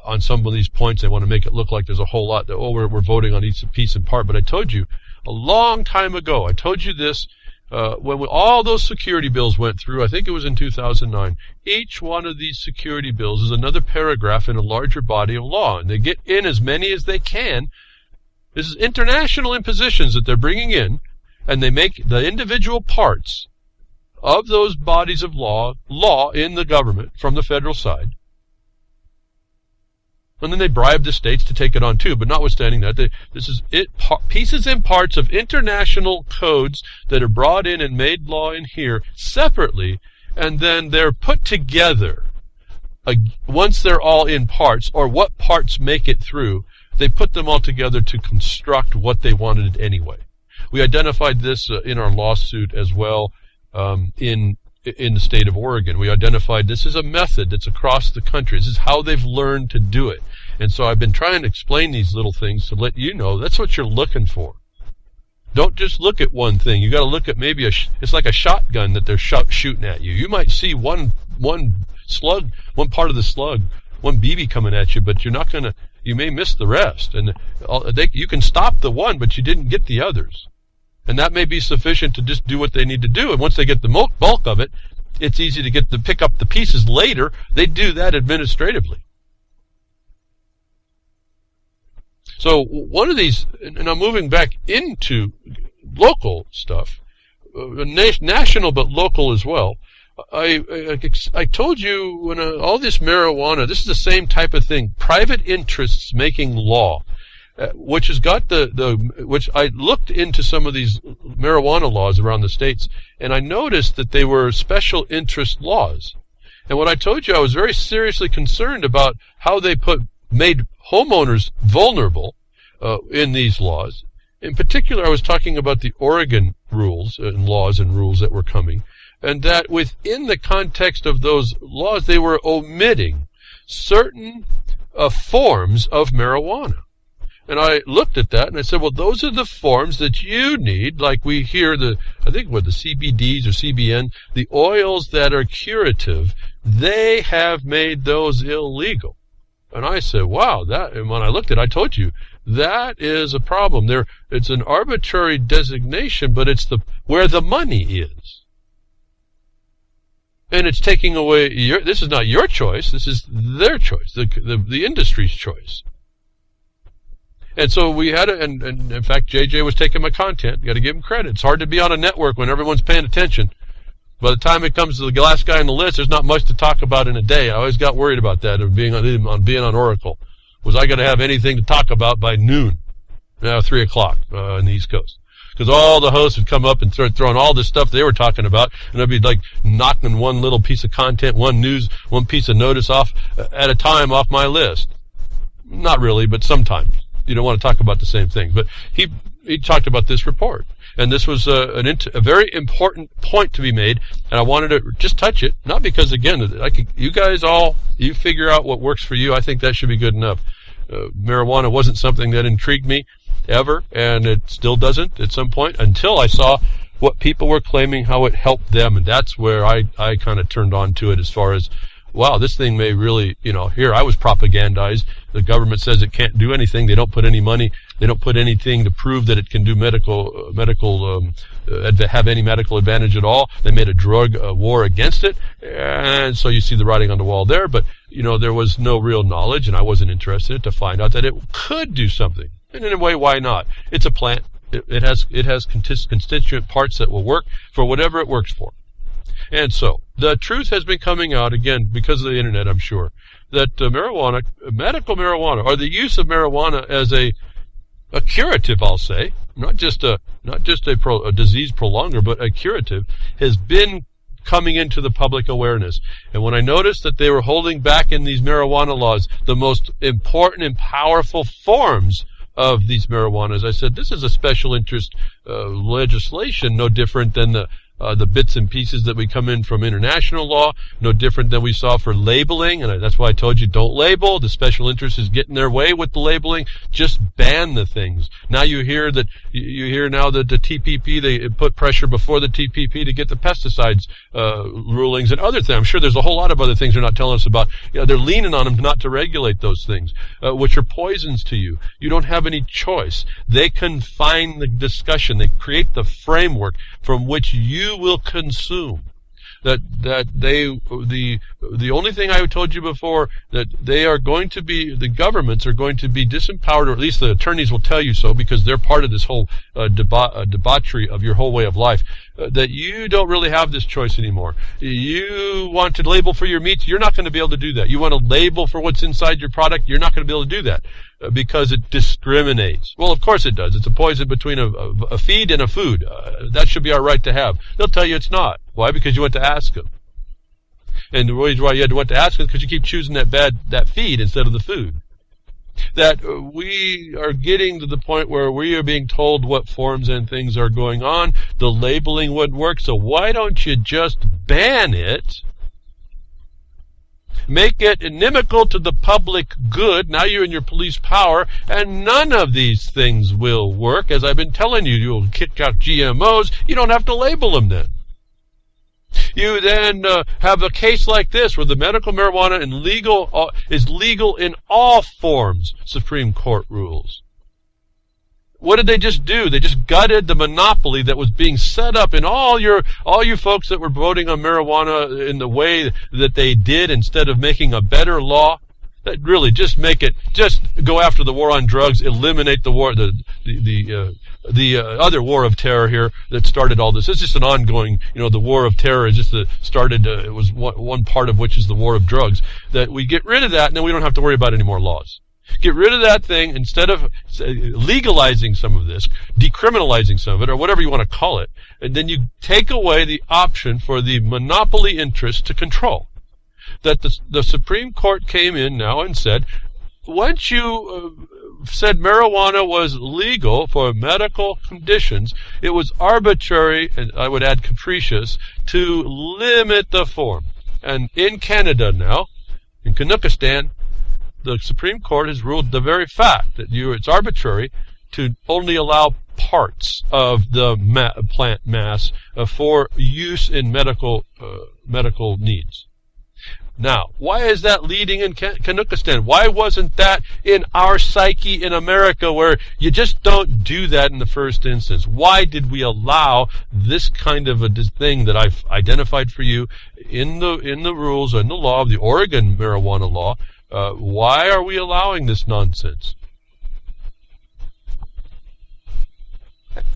on some of these points. They want to make it look like there's a whole lot that, we're voting on each piece and part. But I told you a long time ago, I told you this, when all those security bills went through, I think it was in 2009, each one of these security bills is another paragraph in a larger body of law, and they get in as many as they can. This is international impositions that they're bringing in, and they make the individual parts of those bodies of law in the government from the federal side. And then they bribe the states to take it on too. But notwithstanding that, this is pieces and parts of international codes that are brought in and made law in here separately, and then they're put together. Once they're all in parts, or what parts make it through, they put them all together to construct what they wanted anyway. We identified this in our lawsuit as well in the state of Oregon. We identified this as a method that's across the country. This is how they've learned to do it. And so I've been trying to explain these little things to let you know that's what you're looking for. Don't just look at one thing. You got to look at maybe it's like a shotgun that they're shooting at you. You might see one slug, one part of the slug, one BB coming at you, but you may miss the rest. And you can stop the one, but you didn't get the others. And that may be sufficient to just do what they need to do. And once they get the bulk of it, it's easy to pick up the pieces later. They do that administratively. So one of these, and I'm moving back into local stuff, national but local as well. I told you when all this marijuana, this is the same type of thing. Private interests making law. Which has got which I looked into some of these marijuana laws around the states, and I noticed that they were special interest laws. And what I told you, I was very seriously concerned about how they made homeowners vulnerable in these laws. In particular, I was talking about the Oregon rules and laws and rules that were coming, and that within the context of those laws, they were omitting certain forms of marijuana. And I looked at that and I said, well, those are the forms that you need, like we hear the CBDs or CBN, the oils that are curative, they have made those illegal. And I said, wow, and when I looked at it, I told you, that is a problem. It's an arbitrary designation, but it's where the money is. And it's taking away this is not your choice, this is their choice, the industry's choice. And so we had and in fact, JJ was taking my content. You got to give him credit. It's hard to be on a network when everyone's paying attention. By the time it comes to the last guy on the list, there's not much to talk about in a day. I always got worried about that, of being on Oracle. Was I going to have anything to talk about by noon? 3 o'clock on the East Coast? because all the hosts would come up and start throwing all this stuff they were talking about, and I'd be like knocking one little piece of content, one piece of notice off at a time off my list. Not really, but sometimes. You don't want to talk about the same thing. But he talked about this report. And this was a very important point to be made, and I wanted to just touch it, not because, again, you guys you figure out what works for you. I think that should be good enough. Marijuana wasn't something that intrigued me ever, and it still doesn't at some point, until I saw what people were claiming, how it helped them, and that's where I kind of turned on to it as far as, wow, this thing may really, here I was propagandized. The government says it can't do anything. They don't put any money. They don't put anything to prove that it can do have any medical advantage at all. They made a drug war against it, and so you see the writing on the wall there. But there was no real knowledge, and I wasn't interested to find out that it could do something. And in a way, why not? It's a plant. It has constituent parts that will work for whatever it works for. And so, the truth has been coming out, again, because of the internet, I'm sure, that medical marijuana, or the use of marijuana as a curative, I'll say, not just a disease prolonger, but a curative, has been coming into the public awareness. And when I noticed that they were holding back in these marijuana laws the most important and powerful forms of these marijuanas, I said, this is a special interest legislation, no different than the bits and pieces that we come in from international law, no different than we saw for labeling, and that's why I told you don't label. The special interest is getting their way with the labeling. Just ban the things. Now you hear that the TPP, they put pressure before the TPP to get the pesticides rulings and other things. I'm sure there's a whole lot of other things they're not telling us about. They're leaning on them not to regulate those things, which are poisons to you. You don't have any choice. They confine the discussion. They create the framework from which you will consume. The only thing I told you before, that the governments are going to be disempowered, or at least the attorneys will tell you so, because they're part of this whole debauchery of your whole way of life, that you don't really have this choice anymore. You want to label for your meats, you're not going to be able to do that. You want to label for what's inside your product, you're not going to be able to do that, because it discriminates. Well, of course it does. It's a poison between a feed and a food. That should be our right to have. They'll tell you it's not. Why? Because you went to ask them. And the reason why you had to went to ask them is because you keep choosing that feed instead of the food. That we are getting to the point where we are being told what forms and things are going on. The labeling wouldn't work, so why don't you just ban it? Make it inimical to the public good. Now you're in your police power, and none of these things will work. As I've been telling you, you'll kick out GMOs. You don't have to label them then. You then have a case like this where the medical marijuana is legal in all forms, Supreme Court rules. What did they just do? They just gutted the monopoly that was being set up in all you folks that were voting on marijuana in the way that they did, instead of making a better law. That really just go after the war on drugs, eliminate the war, the other war of terror here that started all this. It's just an ongoing, the war of terror is just started. It was one part of which is the war of drugs. That we get rid of that, and then we don't have to worry about any more laws. Get rid of that thing instead of legalizing some of this, decriminalizing some of it, or whatever you want to call it, and then you take away the option for the monopoly interest to control. That the Supreme Court came in now and said, once you said marijuana was legal for medical conditions, it was arbitrary, and I would add capricious, to limit the form. And in Canada now, in Canuckistan, the Supreme Court has ruled the very fact that it's arbitrary to only allow parts of the plant mass for use in medical needs. Now, why is that leading in Canuckistan? Why wasn't that in our psyche in America, where you just don't do that in the first instance? Why did we allow this kind of a thing that I've identified for you in the rules and the law of the Oregon marijuana law? Why are we allowing this nonsense?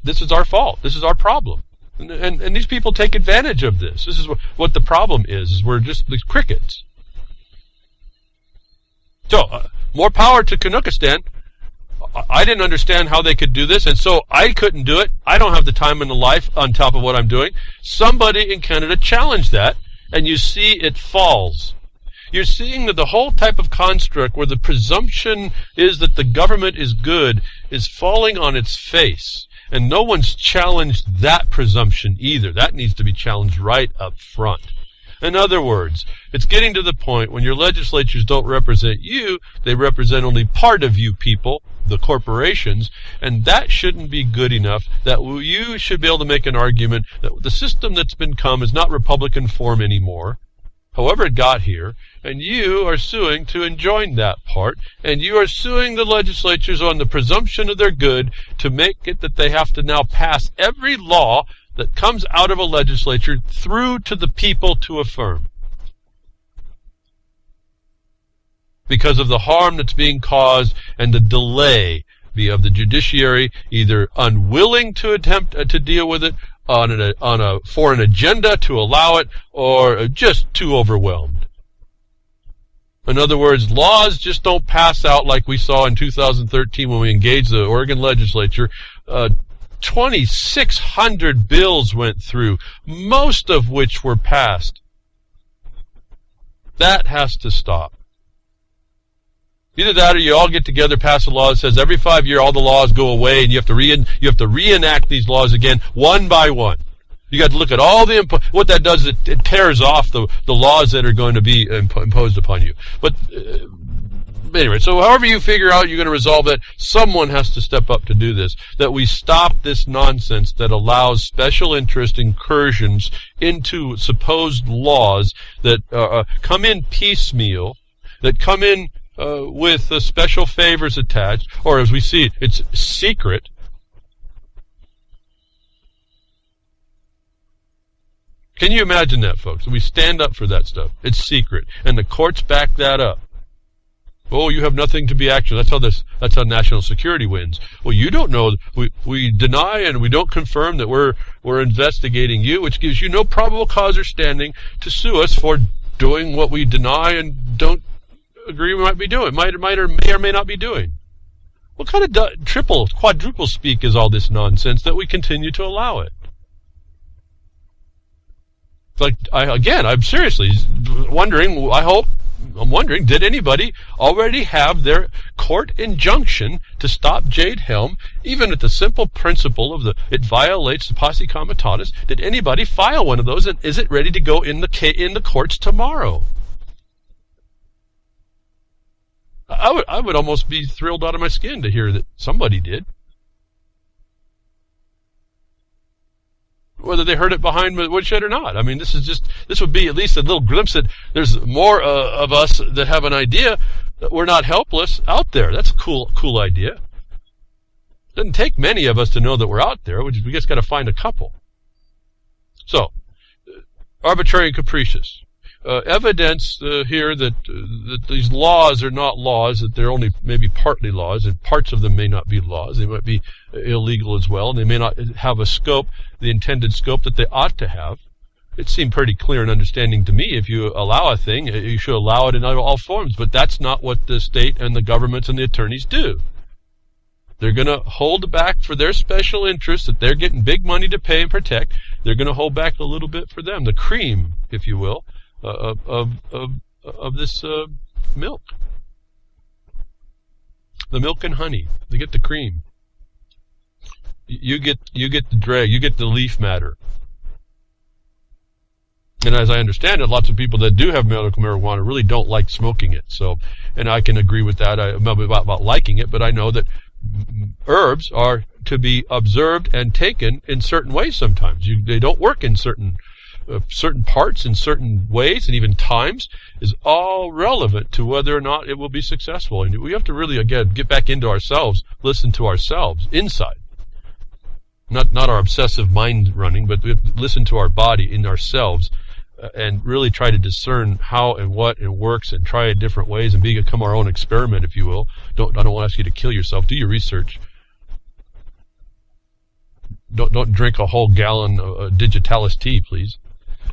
This is our fault. This is our problem. And these people take advantage of this. This is what the problem is we're just these crickets. So, more power to Canuckistan. I didn't understand how they could do this, and so I couldn't do it. I don't have the time in the life on top of what I'm doing. Somebody in Canada challenged that, and you see it falls. You're seeing that the whole type of construct where the presumption is that the government is good is falling on its face. And no one's challenged that presumption either. That needs to be challenged right up front. In other words, it's getting to the point when your legislatures don't represent you, they represent only part of you people, the corporations, and that shouldn't be good enough. That you should be able to make an argument that the system that's been come is not Republican form anymore, however it got here, and you are suing to enjoin that part, and you are suing the legislatures on the presumption of their good to make it that they have to now pass every law that comes out of a legislature through to the people to affirm. Because of the harm that's being caused and the delay of the judiciary either unwilling to attempt to deal with it for an agenda to allow it, or just too overwhelmed. In other words, laws just don't pass out like we saw in 2013 when we engaged the Oregon legislature. 2,600 bills went through, most of which were passed. That has to stop. Either that or you all get together, pass a law that says every 5 years all the laws go away and you have to reenact these laws again one by one. You got to look at all the what that does. It tears off the laws that are going to be imposed upon you. But anyway, so however you figure out you're going to resolve it, someone has to step up to do this. That we stop this nonsense that allows special interest incursions into supposed laws that come in piecemeal, that come in with special favors attached, or as we see, it's secret. Can you imagine that, folks? We stand up for that stuff. It's secret, and the courts back that up. Oh, you have nothing to be actioned. That's how national security wins. Well, you don't know. We deny and we don't confirm that we're investigating you, which gives you no probable cause or standing to sue us for doing what we deny and don't agree we might be doing, may or may not be doing. What kind of triple, quadruple speak is all this nonsense that we continue to allow it? Like, I'm seriously wondering, I'm wondering, did anybody already have their court injunction to stop Jade Helm, even at the simple principle of it violates the posse comitatus? Did anybody file one of those, and is it ready to go in the courts tomorrow? I would almost be thrilled out of my skin to hear that somebody did. Whether they heard it behind the woodshed or not. I mean, this would be at least a little glimpse that there's more of us that have an idea that we're not helpless out there. That's a cool idea. Doesn't take many of us to know that we're out there. We just got to find a couple. So, arbitrary and capricious. Evidence here that these laws are not laws, that they're only maybe partly laws, and parts of them may not be laws. They might be illegal as well, and they may not have a scope, the intended scope that they ought to have. It seemed pretty clear and understanding to me. If you allow a thing, you should allow it in all forms, but that's not what the state and the governments and the attorneys do. They're going to hold back for their special interests that they're getting big money to pay and protect. They're going to hold back a little bit for them, the cream, if you will, of this milk. The milk and honey. They get the cream. You get the drag. You get the leaf matter. And as I understand it, lots of people that do have medical marijuana really don't like smoking it. So, and I can agree with that. I'm not about liking it, but I know that herbs are to be observed and taken in certain ways sometimes. They don't work in certain parts in certain ways and even times is all relevant to whether or not it will be successful. And we have to really, again, get back into ourselves, listen to ourselves inside. Not our obsessive mind running, but we have to listen to our body in ourselves and really try to discern how and what it works and try it different ways and become our own experiment, if you will. I don't want to ask you to kill yourself. Do your research. Don't drink a whole gallon of digitalis tea, please.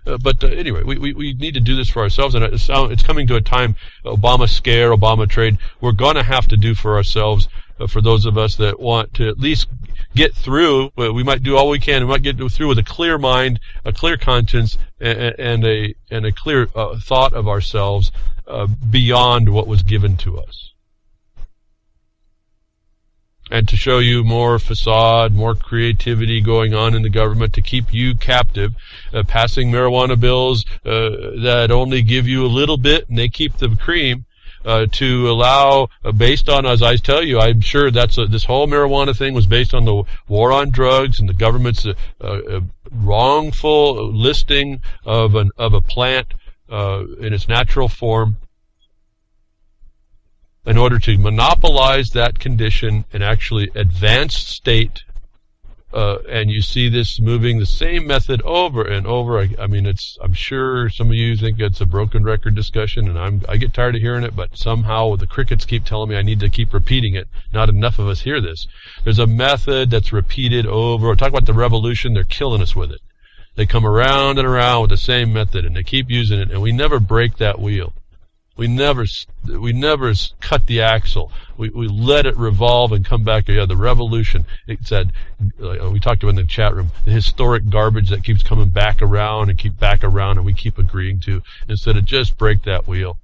But anyway, we need to do this for ourselves, and it's coming to a time, Obama scare, Obama trade, we're going to have to do for ourselves for those of us that want to at least get through. We might do all we can. We might get through with a clear mind, a clear conscience, and a clear thought of ourselves beyond what was given to us. And to show you more facade, more creativity going on in the government to keep you captive, passing marijuana bills that only give you a little bit and they keep the cream, to allow, based on, as I tell you, I'm sure this whole marijuana thing was based on the war on drugs and the government's wrongful listing of a plant in its natural form, in order to monopolize that condition and actually advance state. And you see this moving the same method over and over. I mean, I'm sure some of you think it's a broken record discussion, and I get tired of hearing it, but somehow the crickets keep telling me I need to keep repeating it. Not enough of us hear this. There's a method that's repeated over. Talk about the revolution, they're killing us with it. They come around and around with the same method, and they keep using it, and we never break that wheel. We never cut the axle. We let it revolve and come back. Yeah, the revolution. It said, we talked about in the chat room, the historic garbage that keeps coming back around and we keep agreeing to, instead of just break that wheel.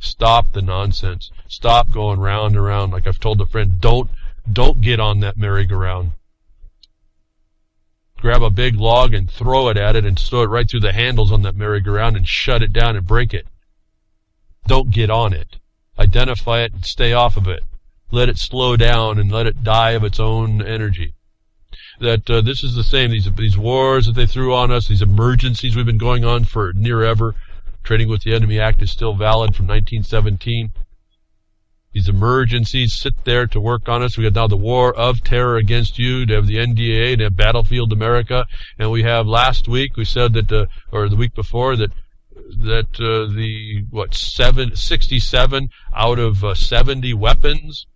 Stop the nonsense. Stop going round and round. Like I've told a friend, don't get on that merry-go-round. Grab a big log and throw it at it and throw it right through the handles on that merry-go-round and shut it down and break it. Don't get on it. Identify it and stay off of it. Let it slow down and let it die of its own energy. That this is the same. These wars that they threw on us, these emergencies we've been going on for near ever. Trading with the Enemy Act is still valid from 1917. These emergencies sit there to work on us. We have now the war of terror against you. To have the NDAA, to have Battlefield America, and we have last week we said that, or the week before that. 67 out of 70 weapons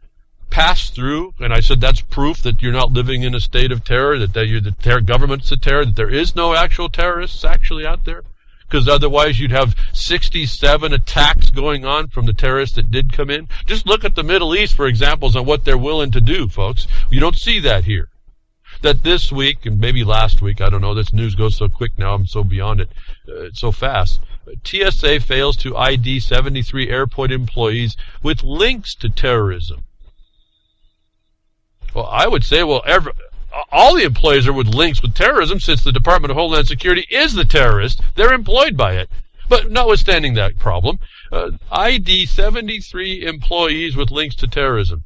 passed through, and I said that's proof that you're not living in a state of terror, that the government's a terror, that there is no actual terrorists actually out there, because otherwise you'd have 67 attacks going on from the terrorists that did come in. Just look at the Middle East for examples on what they're willing to do, folks. You don't see that here. That this week, and maybe last week, I don't know, this news goes so quick now, I'm so beyond it, it's so fast. TSA fails to ID 73 airport employees with links to terrorism. Well, I would say, all the employees are with links with terrorism, since the Department of Homeland Security is the terrorist. They're employed by it. But notwithstanding that problem, ID 73 employees with links to terrorism.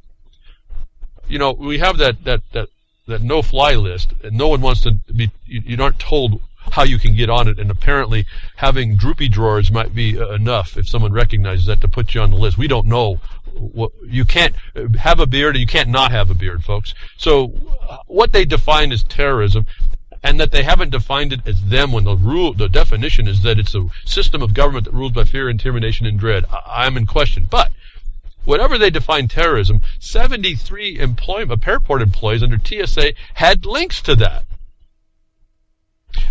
You know, we have that no-fly list, and no one wants to be, you aren't told how you can get on it, and apparently having droopy drawers might be enough if someone recognizes that to put you on the list. We don't know. You can't have a beard and you can't not have a beard, folks. So what they define as terrorism, and that they haven't defined it as them when the definition is that it's a system of government that rules by fear, intimidation, and dread. I'm in question. But whatever they define terrorism, 73 airport employees under TSA had links to that.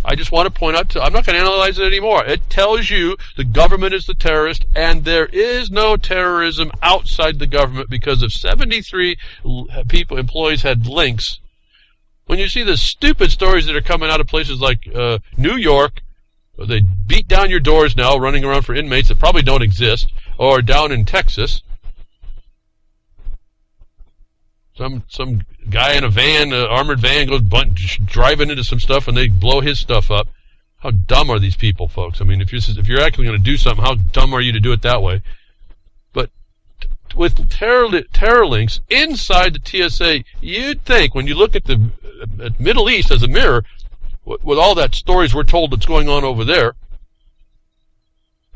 I just want to point out, I'm not going to analyze it anymore. It tells you the government is the terrorist, and there is no terrorism outside the government, because if 73 employees had links, when you see the stupid stories that are coming out of places like New York, they beat down your doors now, running around for inmates that probably don't exist, or down in Texas, some guy in a van, armored van, goes driving into some stuff, and they blow his stuff up. How dumb are these people, folks? I mean, if you're actually going to do something, how dumb are you to do it that way? But with terror links inside the TSA, you'd think, when you look at the Middle East as a mirror, with all that stories we're told that's going on over there,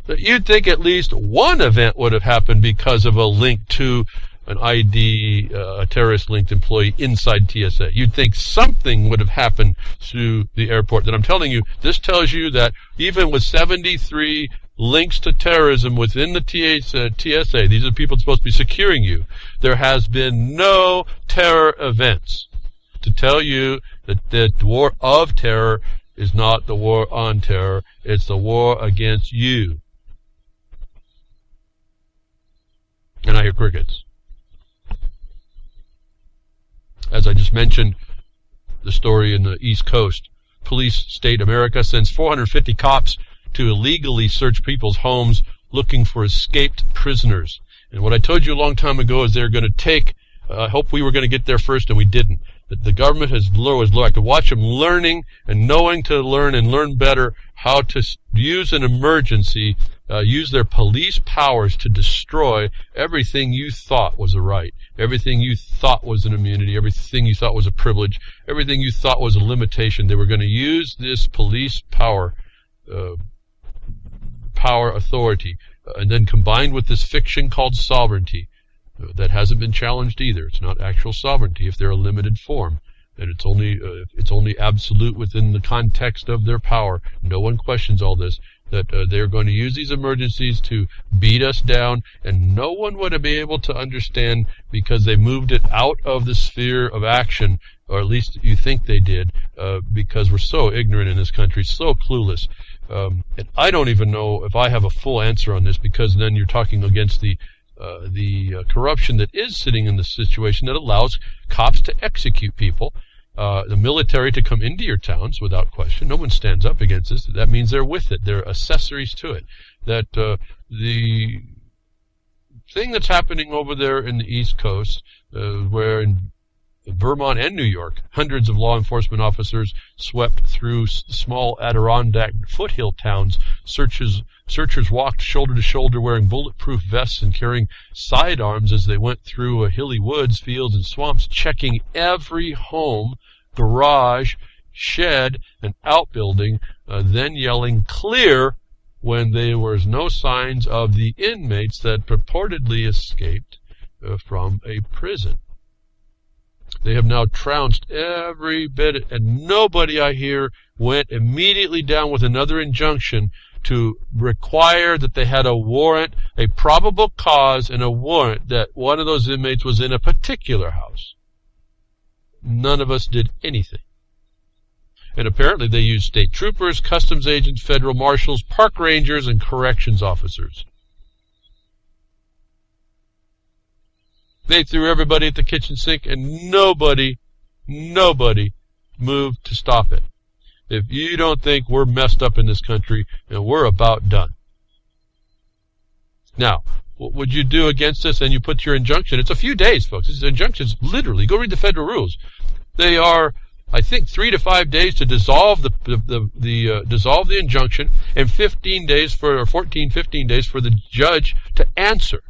that you'd think at least one event would have happened because of a link to an ID, a terrorist-linked employee inside TSA. You'd think something would have happened through the airport. And I'm telling you, this tells you that even with 73 links to terrorism within the TSA, these are the people supposed to be securing you, there has been no terror events. To tell you that the war of terror is not the war on terror, it's the war against you. And I hear crickets. As I just mentioned, the story in the East Coast. Police state America sends 450 cops to illegally search people's homes looking for escaped prisoners. And what I told you a long time ago is they're going to take, I hope we were going to get there first and we didn't. The government has I could watch them learning and knowing to learn and learn better how to use an emergency, use their police powers to destroy everything you thought was a right, everything you thought was an immunity, everything you thought was a privilege, everything you thought was a limitation. They were going to use this police power authority, and then combined with this fiction called sovereignty, that hasn't been challenged either. It's not actual sovereignty if they're a limited form, and it's only absolute within the context of their power. No one questions all this, that they're going to use these emergencies to beat us down, and no one would be able to understand because they moved it out of the sphere of action, or at least you think they did, because we're so ignorant in this country, so clueless. And I don't even know if I have a full answer on this, because then you're talking against the corruption that is sitting in the situation that allows cops to execute people, the military to come into your towns without question. No one stands up against this. That means they're with it. They're accessories to it. That the thing that's happening over there in the East Coast, where in Vermont and New York, hundreds of law enforcement officers swept through small Adirondack foothill towns. Searchers walked shoulder to shoulder wearing bulletproof vests and carrying sidearms as they went through hilly woods, fields, and swamps, checking every home, garage, shed, and outbuilding, then yelling "clear" when there was no signs of the inmates that purportedly escaped from a prison. They have now trounced every bit, and nobody, I hear, went immediately down with another injunction to require that they had a warrant, a probable cause, and a warrant that one of those inmates was in a particular house. None of us did anything. And apparently they used state troopers, customs agents, federal marshals, park rangers, and corrections officers. They threw everybody at the kitchen sink, and nobody moved to stop it. If you don't think we're messed up in this country, and we're about done. Now, what would you do against this? And you put your injunction. It's a few days, folks. These injunctions, literally, go read the federal rules. They are, I think, 3 to 5 days to dissolve dissolve the injunction, and 15 days for the judge to answer.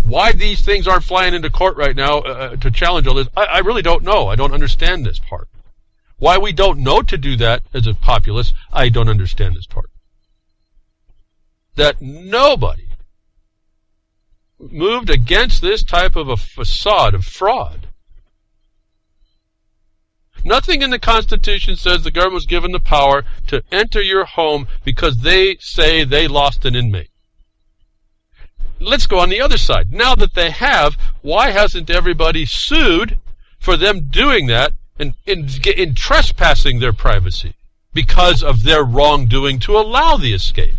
Why these things aren't flying into court right now to challenge all this, I really don't know. I don't understand this part. Why we don't know to do that as a populace, I don't understand this part. That nobody moved against this type of a facade of fraud. Nothing in the Constitution says the government was given the power to enter your home because they say they lost an inmate. Let's go on the other side. Now that they have, why hasn't everybody sued for them doing that and in trespassing their privacy because of their wrongdoing to allow the escape?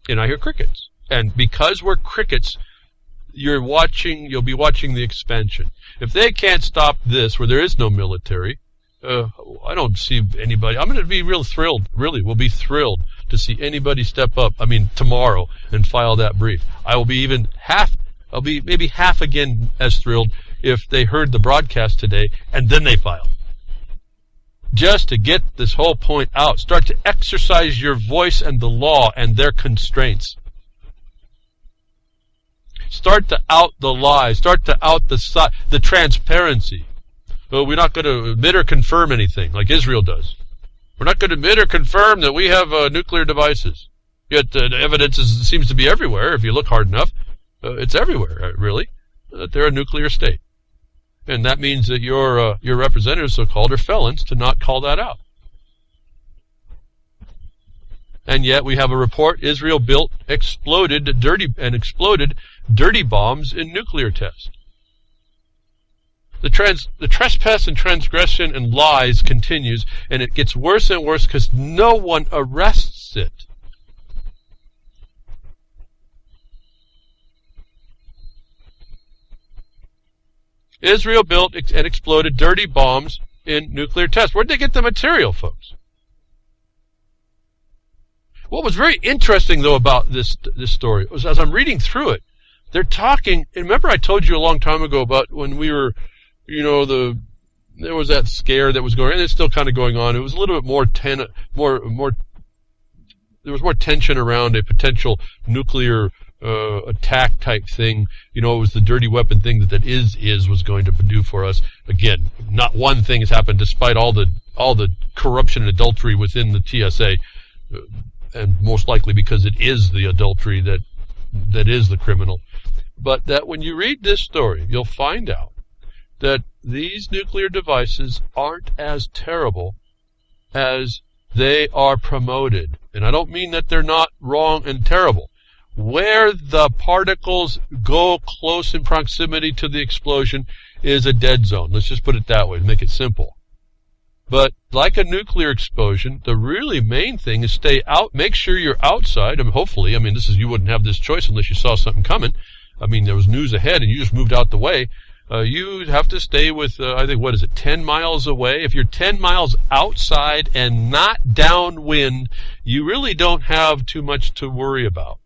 And I hear crickets. And because we're crickets, you'll be watching the expansion. If they can't stop this, where there is no military, I don't see anybody. I'm going to be real thrilled. Really, we'll be thrilled to see anybody step up. Tomorrow and file that brief. I'll be maybe half again as thrilled if they heard the broadcast today and then they file. Just to get this whole point out. Start to exercise your voice and the law and their constraints. Start to out the lies. Start to out the transparency. Well, we're not going to admit or confirm anything like Israel does. We're not going to admit or confirm that we have nuclear devices. Yet the evidence seems to be everywhere. If you look hard enough, it's everywhere, really, that they're a nuclear state. And that means that your representatives, so-called, are felons to not call that out. And yet we have a report: Israel exploded dirty bombs in nuclear tests. The trespass and transgression and lies continues, and it gets worse and worse because no one arrests it. Israel built and exploded dirty bombs in nuclear tests. Where'd they get the material, folks? What was very interesting, though, about this story was as I'm reading through it, they're talking. Remember, I told you a long time ago about when we were, there was that scare that was going on, and it's still kind of going on. It was a little bit more there was more tension around a potential nuclear attack type thing. It was the dirty weapon thing that is was going to do for us. Again, not one thing has happened despite all the corruption and adultery within the TSA, and most likely because it is the adultery that is the criminal. But that when you read this story, you'll find out that these nuclear devices aren't as terrible as they are promoted. And I don't mean that they're not wrong and terrible. Where the particles go close in proximity to the explosion is a dead zone. Let's just put it that way to make it simple. But like a nuclear explosion, the really main thing is stay out. Make sure you're outside. Hopefully, you wouldn't have this choice unless you saw something coming. There was news ahead and you just moved out the way. You have to stay with, 10 miles away? If you're 10 miles outside and not downwind, you really don't have too much to worry about.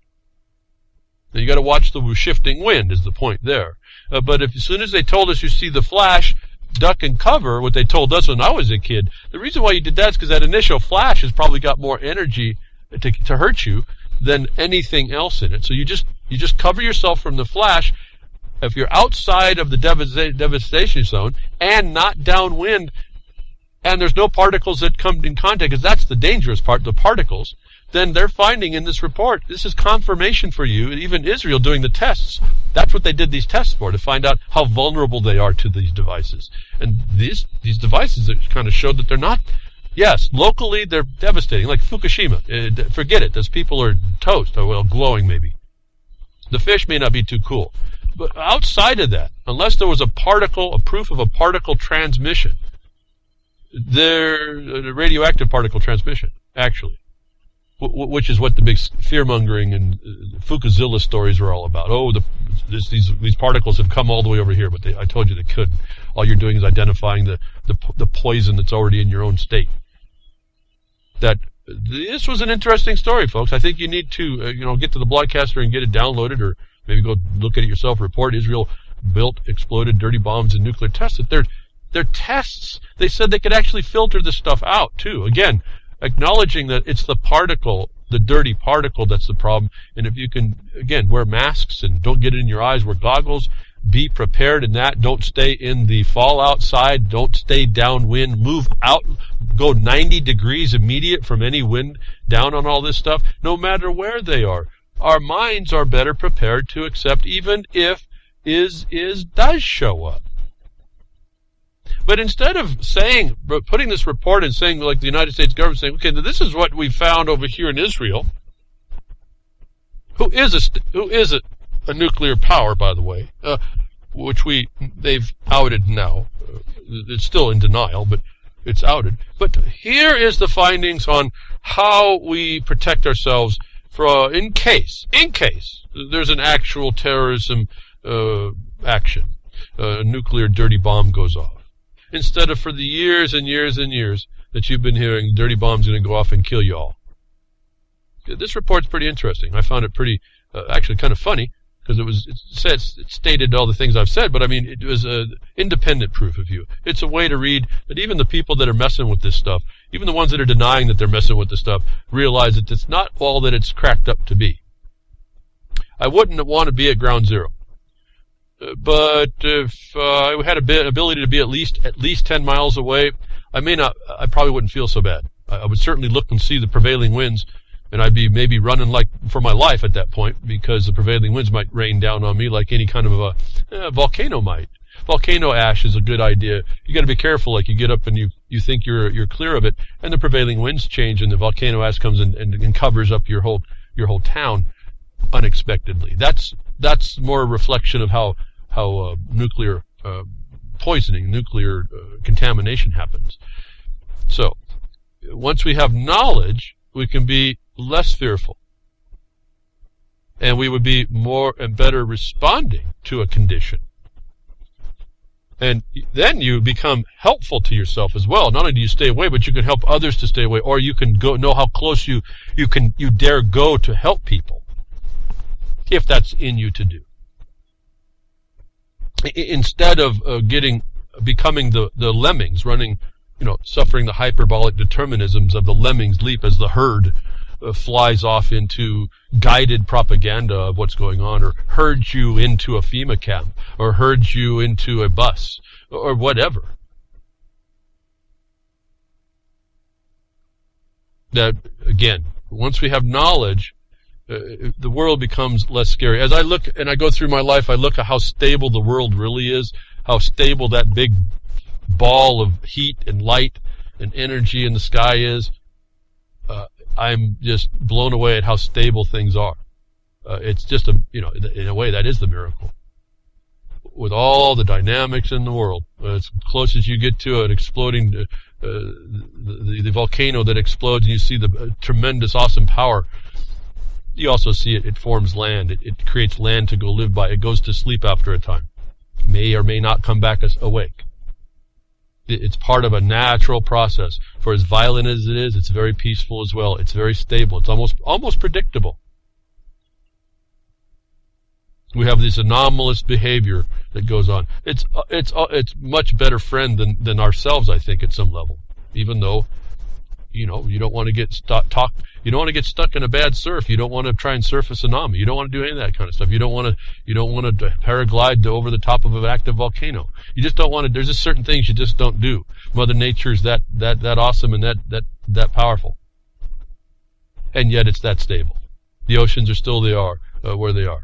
Now, you got to watch the shifting wind is the point there. But as soon as they told us you see the flash, duck and cover, what they told us when I was a kid, the reason why you did that is because that initial flash has probably got more energy to hurt you than anything else in it. So you just cover yourself from the flash. If you're outside of the devastation zone and not downwind, and there's no particles that come in contact, because that's the dangerous part, the particles, then they're finding in this report, this is confirmation for you, even Israel doing the tests. That's what they did these tests for, to find out how vulnerable they are to these devices. And these devices kind of showed that they're not, yes, locally they're devastating, like Fukushima. Forget it, those people are toast, or glowing maybe. The fish may not be too cool. But outside of that, unless there was a proof of a particle transmission, a radioactive particle transmission, actually, which is what the big fear-mongering and Fukushima stories are all about. These particles have come all the way over here, but I told you they couldn't. All you're doing is identifying the poison that's already in your own state. This was an interesting story, folks. I think you need to get to the broadcaster and get it downloaded, or maybe go look at it yourself. Report Israel built exploded dirty bombs in nuclear tests. They're tests. They said they could actually filter this stuff out too. Again, acknowledging that it's the particle, the dirty particle, that's the problem. And if you can, again, wear masks and don't get it in your eyes, wear goggles, be prepared in that. Don't stay in the fallout side. Don't stay downwind. Move out. Go 90 degrees immediate from any wind down on all this stuff, no matter where they are. Our minds are better prepared to accept even if does show up. But instead of putting this report and saying, like the United States government saying, okay, this is what we found over here in Israel, who is a nuclear power, by the way, which they've outed now. It's still in denial, but it's outed. But here is the findings on how we protect ourselves in case there's an actual terrorism action, a nuclear dirty bomb goes off. Instead of for the years and years and years that you've been hearing, dirty bomb's going to go off and kill you all. This report's pretty interesting. I found it pretty, actually kind of funny, because it stated all the things I've said, but it was independent proof of you. It's a way to read that even the people that are messing with this stuff, even the ones that are denying that they're messing with this stuff, realize that it's not all that it's cracked up to be. I wouldn't want to be at ground zero. But if I had ability to be at least 10 miles away, I probably wouldn't feel so bad. I would certainly look and see the prevailing winds, and I'd be maybe running like for my life at that point, because the prevailing winds might rain down on me like any kind of a volcano might. Volcano ash is a good idea. You got to be careful. Like you get up and you think you're clear of it, and the prevailing winds change, and the volcano ash comes and covers up your whole town unexpectedly. That's more a reflection of how nuclear poisoning, nuclear contamination happens. So, once we have knowledge, we can be less fearful. And we would be more and better responding to a condition. And then you become helpful to yourself as well. Not only do you stay away, but you can help others to stay away, or you can know how close you dare go to help people, if that's in you to do. Instead of becoming the lemmings, running, suffering the hyperbolic determinisms of the lemmings leap as the herd flies off into guided propaganda of what's going on, or herds you into a FEMA camp, or herds you into a bus, or whatever. That, again, once we have knowledge, the world becomes less scary. As I look and I go through my life, I look at how stable the world really is, how stable that big ball of heat and light and energy in the sky is. I'm just blown away at how stable things are. It's just in a way, that is the miracle. With all the dynamics in the world, as close as you get to it, exploding, the volcano that explodes, and you see the tremendous, awesome power. You also see it forms land. It creates land to go live by. It goes to sleep after a time. May or may not come back awake. It's part of a natural process. For as violent as it is, it's very peaceful as well. It's very stable. It's almost predictable. We have this anomalous behavior that goes on. It's much better friend than ourselves, I think, at some level. Even though, you don't want to get you don't want to get stuck in a bad surf. You don't want to try and surf a tsunami. You don't want to do any of that kind of stuff. You don't want to paraglide over the top of an active volcano. You just don't want to. There's just certain things you just don't do. Mother Nature is that awesome and that powerful, and yet it's that stable. The oceans are still where they are.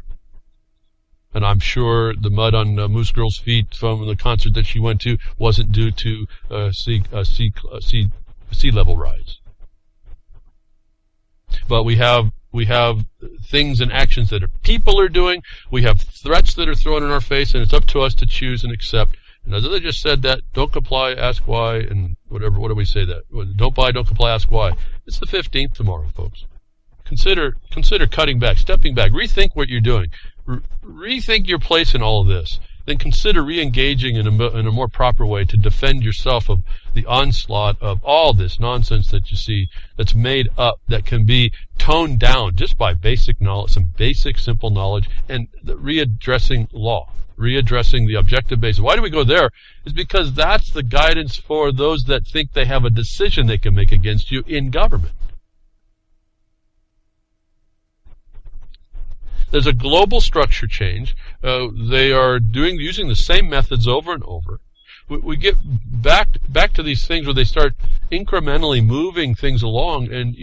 And I'm sure the mud on Moose Girl's feet from the concert that she went to wasn't due to sea level rise. But we have things and actions that people are doing. We have threats that are thrown in our face, and it's up to us to choose and accept. And as I just said, that don't comply, ask why, and whatever. What do we say that? Don't buy, don't comply, ask why. It's the 15th tomorrow, folks. Consider cutting back, stepping back, rethink what you're doing, rethink your place in all of this. Then consider re-engaging in a more proper way to defend yourself of the onslaught of all this nonsense that you see that's made up, that can be toned down just by basic knowledge, some basic simple knowledge, and the readdressing law, readdressing the objective basis. Why do we go there? Is because that's the guidance for those that think they have a decision they can make against you in government. There's a global structure change. They are using the same methods over and over. We get back to these things where they start incrementally moving things along, and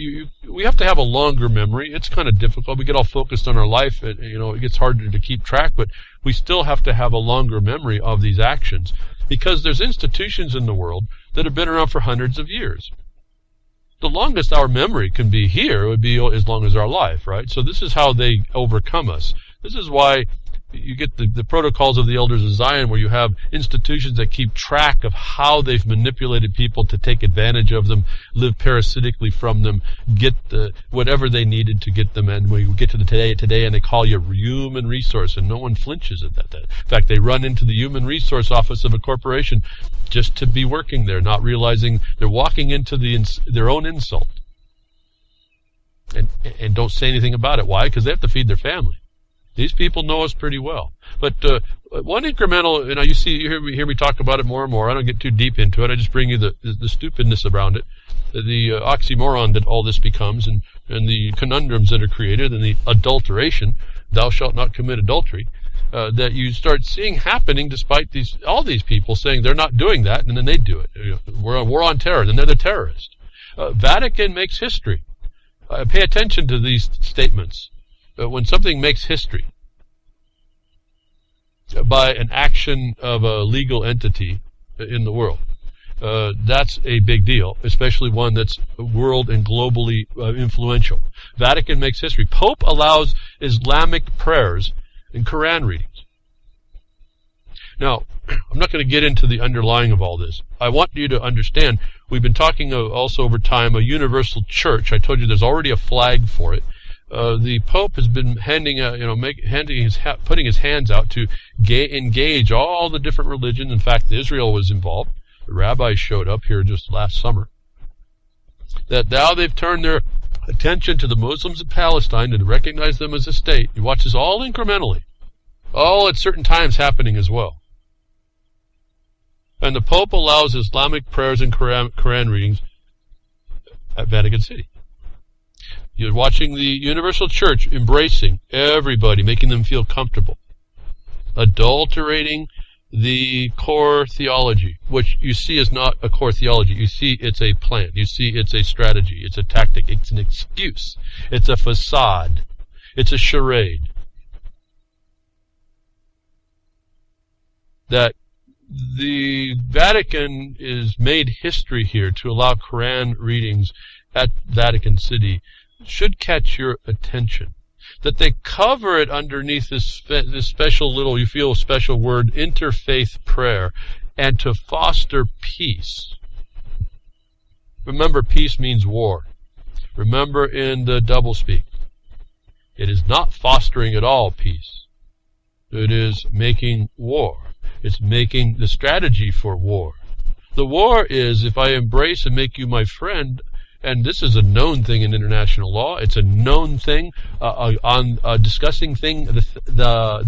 we have to have a longer memory. It's kind of difficult. We get all focused on our life, and it gets harder to keep track, but we still have to have a longer memory of these actions, because there's institutions in the world that have been around for hundreds of years. The longest our memory can be here would be as long as our life, right? So this is how they overcome us. This is why you get the protocols of the Elders of Zion, where you have institutions that keep track of how they've manipulated people to take advantage of them, live parasitically from them, get whatever they needed to get them. And when you get to the today, and they call you human resource, and no one flinches at that. In fact, they run into the human resource office of a corporation just to be working there, not realizing they're walking into their own insult, and don't say anything about it. Why? Because they have to feed their family. These people know us pretty well. But one incremental, you hear me talk about it more and more. I don't get too deep into it. I just bring you the stupidness around it, the oxymoron that all this becomes, and the conundrums that are created, and the adulteration, thou shalt not commit adultery, that you start seeing happening despite all these people saying they're not doing that, and then they do it. We're on war on terror, then they're the terrorists. Vatican makes history. Pay attention to these statements. When something makes history by an action of a legal entity in the world, that's a big deal, especially one that's world and globally influential. Vatican makes history. Pope allows Islamic prayers and Quran readings. Now, I'm I'm not going to get into the underlying of all this. I want you to understand, we've been talking also over time, a universal church. I told you there's already a flag for it. The Pope has been putting his hands out to engage all the different religions. In fact, Israel was involved. The rabbis showed up here just last summer. That now they've turned their attention to the Muslims of Palestine and recognize them as a state. You watch this all incrementally, all at certain times happening as well. And the Pope allows Islamic prayers and Quran readings at Vatican City. You're watching the Universal Church embracing everybody, making them feel comfortable, adulterating the core theology, which you see is not a core theology. You see it's a plan. You see it's a strategy. It's a tactic. It's an excuse. It's a facade. It's a charade. That the Vatican is made history here to allow Quran readings at Vatican City should catch your attention. That they cover it underneath this special little, you feel special word, interfaith prayer, and to foster peace. Remember, peace means war. Remember in the doublespeak, it is not fostering at all peace. It is making war. It's making the strategy for war. The war is, if I embrace and make you my friend, and this is a known thing in international law. It's a known thing on discussing that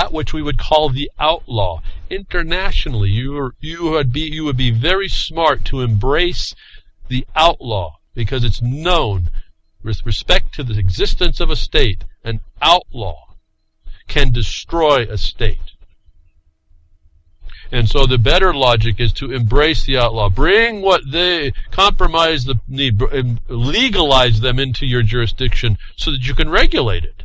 which we would call the outlaw internationally. You would be very smart to embrace the outlaw, because it's known with respect to the existence of a state. An outlaw can destroy a state. And so the better logic is to embrace the outlaw. Bring what they compromise legalize them into your jurisdiction so that you can regulate it.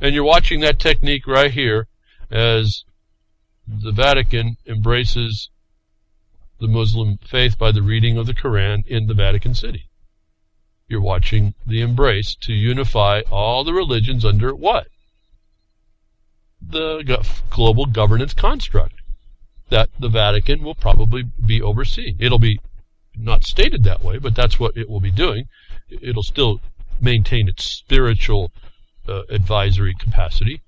And you're watching that technique right here as the Vatican embraces the Muslim faith by the reading of the Quran in the Vatican City. You're watching the embrace to unify all the religions under what? The global governance construct that the Vatican will probably be overseeing. It'll be not stated that way, but that's what it will be doing. It'll still maintain its spiritual advisory capacity,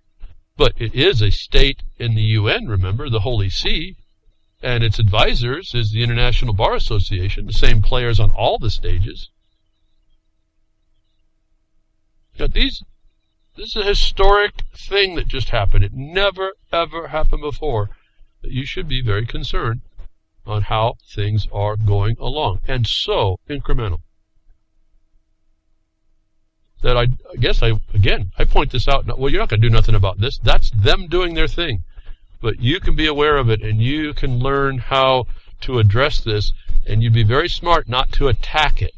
but it is a state in the UN, remember, the Holy See, and its advisors is the International Bar Association, the same players on all the stages. But this is a historic thing that just happened. It never, ever happened before. You should be very concerned on how things are going along. And so incremental. That I point this out. Well, you're not going to do nothing about this. That's them doing their thing. But you can be aware of it, and you can learn how to address this, and you'd be very smart not to attack it.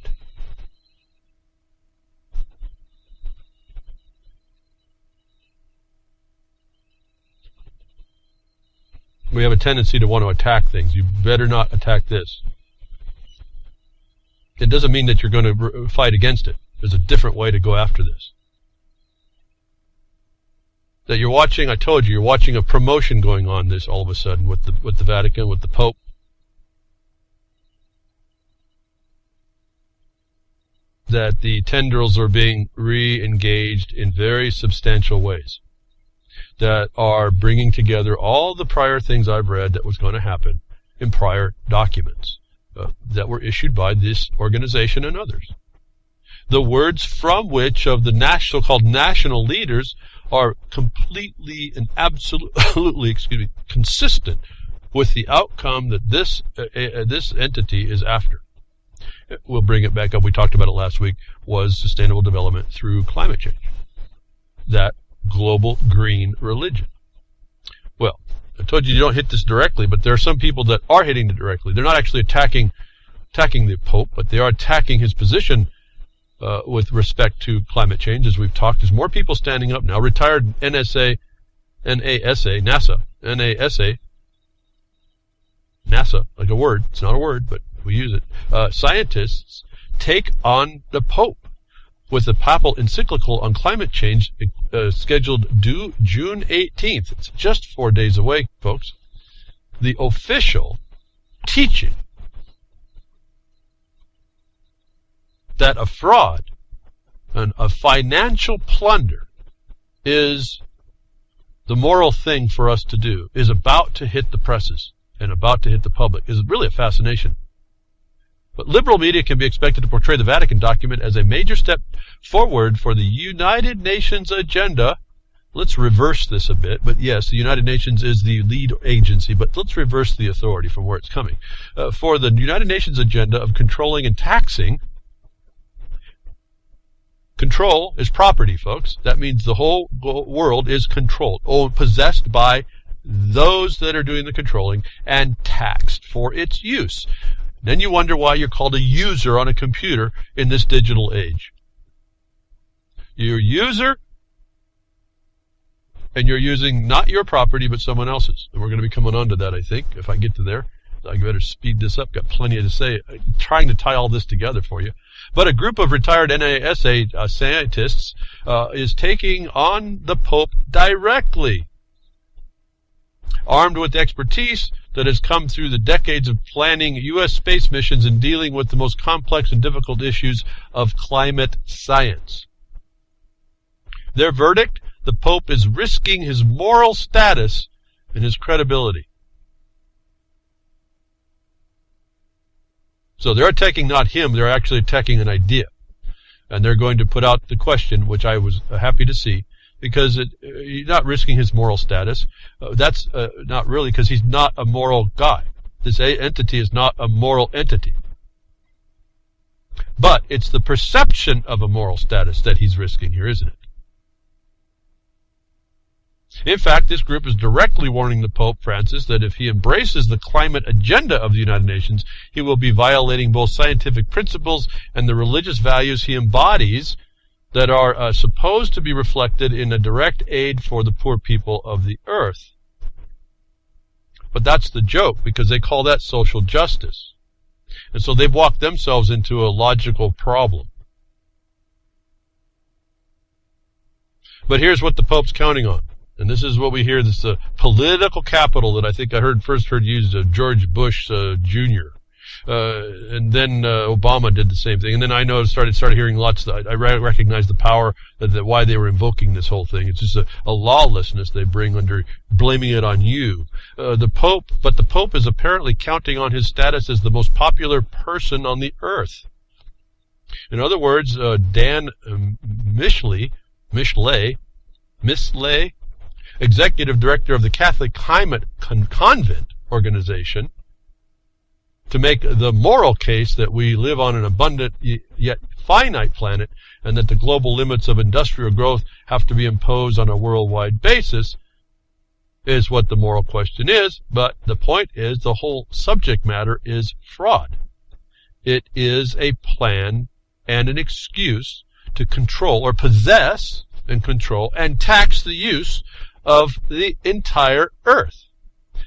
We have a tendency to want to attack things. You better not attack this. It doesn't mean that you're going to fight against it. There's a different way to go after this. That you're watching, I told you, you're watching a promotion going on this all of a sudden with the Vatican, with the Pope. That the tendrils are being re-engaged in very substantial ways. That are bringing together all the prior things I've read that was going to happen in prior documents that were issued by this organization and others. The words from which of the so-called national leaders are completely and absolutely, consistent with the outcome that this entity is after. We'll bring it back up. We talked about it last week. Was sustainable development through climate change. That global green religion. Well, I told you don't hit this directly, but there are some people that are hitting it directly. They're not actually attacking the Pope, but they are attacking his position with respect to climate change, as we've talked. There's more people standing up now. Retired NASA, like a word. It's not a word, but we use it. Scientists take on the Pope with the papal encyclical on climate change scheduled due June 18th. It's just 4 days away, folks. The official teaching that a fraud and a financial plunder is the moral thing for us to do is about to hit the presses and about to hit the public is really a fascination. But liberal media can be expected to portray the Vatican document as a major step forward for the United Nations agenda. Let's reverse this a bit. But yes, the United Nations is the lead agency, but let's reverse the authority from where it's coming. For the United Nations agenda of controlling and taxing. Control is property, folks. That means the whole world is controlled, or possessed by those that are doing the controlling, and taxed for its use. Then you wonder why you're called a user on a computer in this digital age. You're a user, and you're using not your property, but someone else's. And we're going to be coming on to that, I think, if I get to there. I better speed this up. Got plenty to say. I'm trying to tie all this together for you. But a group of retired NASA scientists is taking on the Pope directly. Armed with expertise that has come through the decades of planning U.S. space missions and dealing with the most complex and difficult issues of climate science. Their verdict? The Pope is risking his moral status and his credibility. So they're attacking not him, they're actually attacking an idea. And they're going to put out the question, which I was happy to see, because he's not risking his moral status. That's not really, because he's not a moral guy. This entity is not a moral entity. But it's the perception of a moral status that he's risking here, isn't it? In fact, this group is directly warning the Pope Francis that if he embraces the climate agenda of the United Nations, he will be violating both scientific principles and the religious values he embodies that are supposed to be reflected in a direct aid for the poor people of the earth. But that's the joke, because they call that social justice. And so they've walked themselves into a logical problem. But here's what the Pope's counting on. And this is what we hear, this political capital that I think I first heard used of George Bush Jr. And then Obama did the same thing. And then I started hearing lots. I recognized the power that why they were invoking this whole thing. It's just a lawlessness they bring under blaming it on you. But the Pope is apparently counting on his status as the most popular person on the earth. In other words, Dan Michelet, executive director of the Catholic Climate Convent organization, to make the moral case that we live on an abundant yet finite planet and that the global limits of industrial growth have to be imposed on a worldwide basis, is what the moral question is. But the point is, the whole subject matter is fraud. It is a plan and an excuse to control or possess and control and tax the use of the entire earth.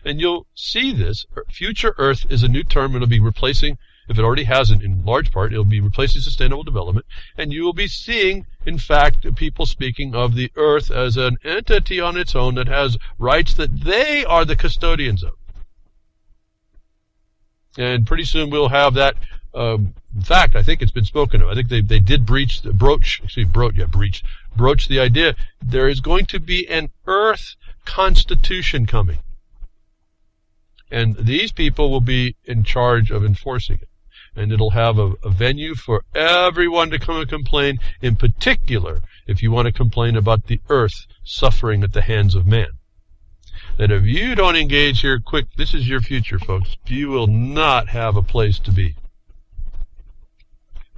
And you'll see this. Future Earth is a new term. It'll be replacing, if it already hasn't in large part, it'll be replacing sustainable development. And you will be seeing, in fact, people speaking of the earth as an entity on its own that has rights that they are the custodians of. And pretty soon we'll have that. In fact, I think it's been spoken of. I think they did broach the idea. There is going to be an Earth Constitution coming. And these people will be in charge of enforcing it. And it'll have a venue for everyone to come and complain, in particular, if you want to complain about the earth suffering at the hands of man. That if you don't engage here quick, this is your future, folks. You will not have a place to be.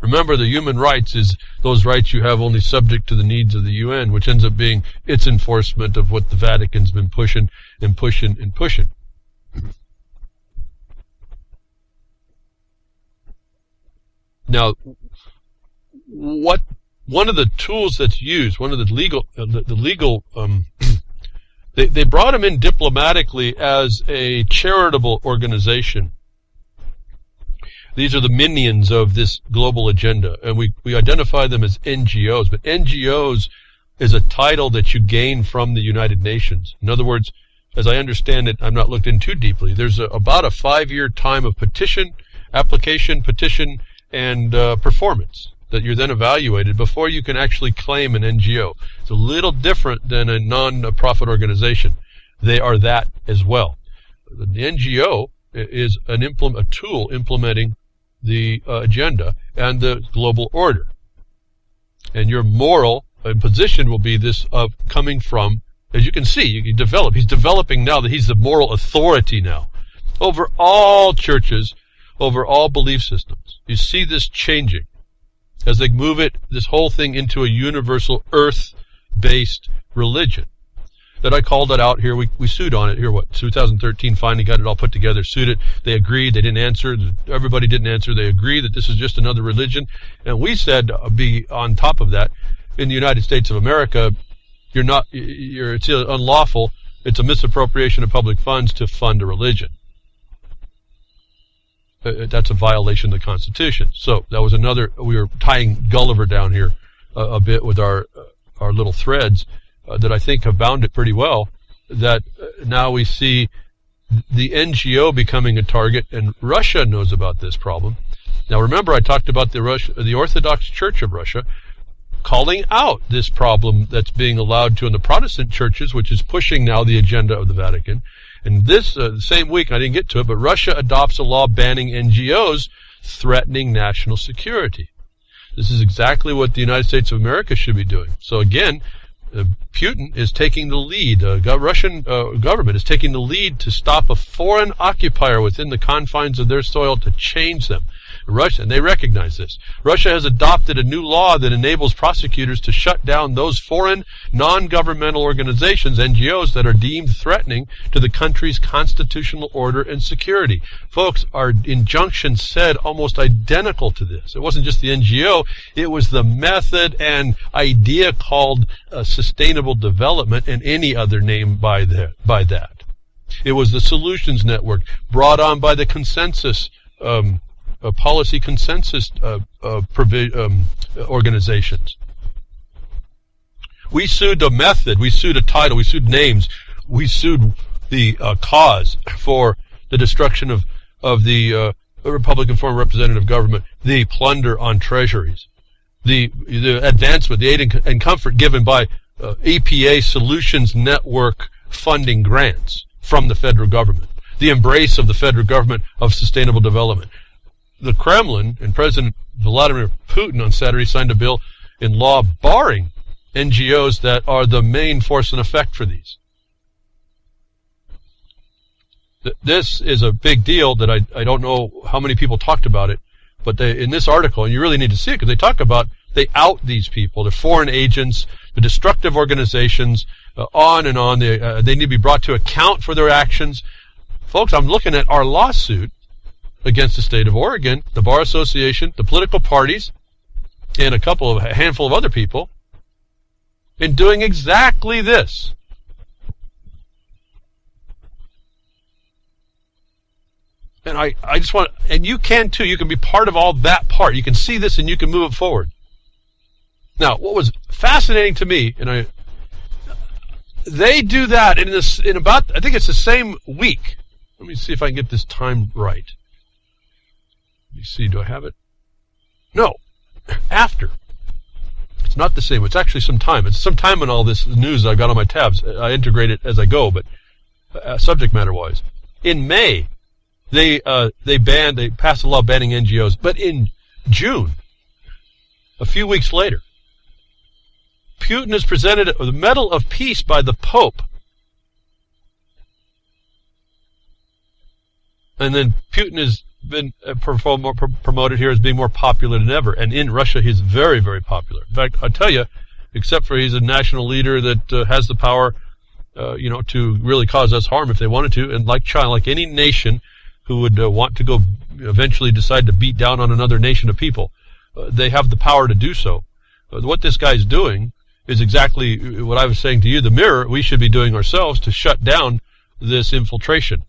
Remember, the human rights is those rights you have only subject to the needs of the UN, which ends up being its enforcement of what the Vatican's been pushing and pushing and pushing. Now, one of the tools that's used, one of the legal, they brought him in diplomatically as a charitable organization. These are the minions of this global agenda, and we identify them as NGOs. But NGOs is a title that you gain from the United Nations. In other words, as I understand it, I'm not looked in too deeply, there's about a 5-year time of application, petition, and performance that you're then evaluated before you can actually claim an NGO. It's a little different than a non-profit organization. They are that as well. The NGO is a tool implementing the agenda and the global order. And your moral position will be this of coming from, as you can see, he's developing now that he's the moral authority now over all churches, over all belief systems. You see this changing as they move this whole thing into a universal earth-based religion. That I called it out here. We sued on it here, 2013, finally got it all put together, sued it. They agreed. They didn't answer. Everybody didn't answer. They agreed that this is just another religion. And we said, be on top of that, in the United States of America, it's unlawful. It's a misappropriation of public funds to fund a religion. That's a violation of the Constitution. So that was we were tying Gulliver down here a bit with our little threads. That I think have bound it pretty well, that now we see the NGO becoming a target, and Russia knows about this problem. Now remember, I talked about the Orthodox Church of Russia calling out this problem that's being allowed to in the Protestant churches, which is pushing now the agenda of the Vatican. And this same week, I didn't get to it, but Russia adopts a law banning NGOs threatening national security. This is exactly what the United States of America should be doing. So again, Putin is taking the lead. Russian government is taking the lead to stop a foreign occupier within the confines of their soil to change them. Russia, and they recognize this. Russia has adopted a new law that enables prosecutors to shut down those foreign non-governmental organizations, NGOs, that are deemed threatening to the country's constitutional order and security. Folks, our injunction said almost identical to this. It wasn't just the NGO, it was the method and idea called sustainable development, and any other name by that. It was the Solutions Network brought on by the consensus policy consensus organizations. We sued the method, we sued a title, we sued names, we sued the cause for the destruction of the Republican form of representative government, the plunder on treasuries, the advancement, the aid and comfort given by EPA Solutions Network funding grants from the federal government, the embrace of the federal government of sustainable development. The Kremlin and President Vladimir Putin on Saturday signed a bill in law barring NGOs that are the main force and effect for these. This is a big deal that I don't know how many people talked about it, but in this article, and you really need to see it because they out these people, the foreign agents, the destructive organizations, on and on. They need to be brought to account for their actions. Folks, I'm looking at our lawsuit against the state of Oregon, the Bar Association, the political parties, and a handful of other people in doing exactly this. And I just want, and you can too, you can be part of all that part. You can see this and you can move it forward. Now, what was fascinating to me, and they do that in about, I think it's the same week. Let me see if I can get this time right. Let me see, do I have it? No, after. It's not the same. It's actually some time. It's some time in all this news I've got on my tabs. I integrate it as I go, but subject matter-wise. In May, they passed a law banning NGOs. But in June, a few weeks later, Putin is presented with the Medal of Peace by the Pope. And then Putin has been promoted here as being more popular than ever. And in Russia, he's very, very popular. In fact, I tell you, except for he's a national leader that has the power, to really cause us harm if they wanted to. And like China, like any nation who would want to go eventually decide to beat down on another nation of people, they have the power to do so. What this guy's doing is exactly what I was saying to you, the mirror we should be doing ourselves to shut down this infiltration.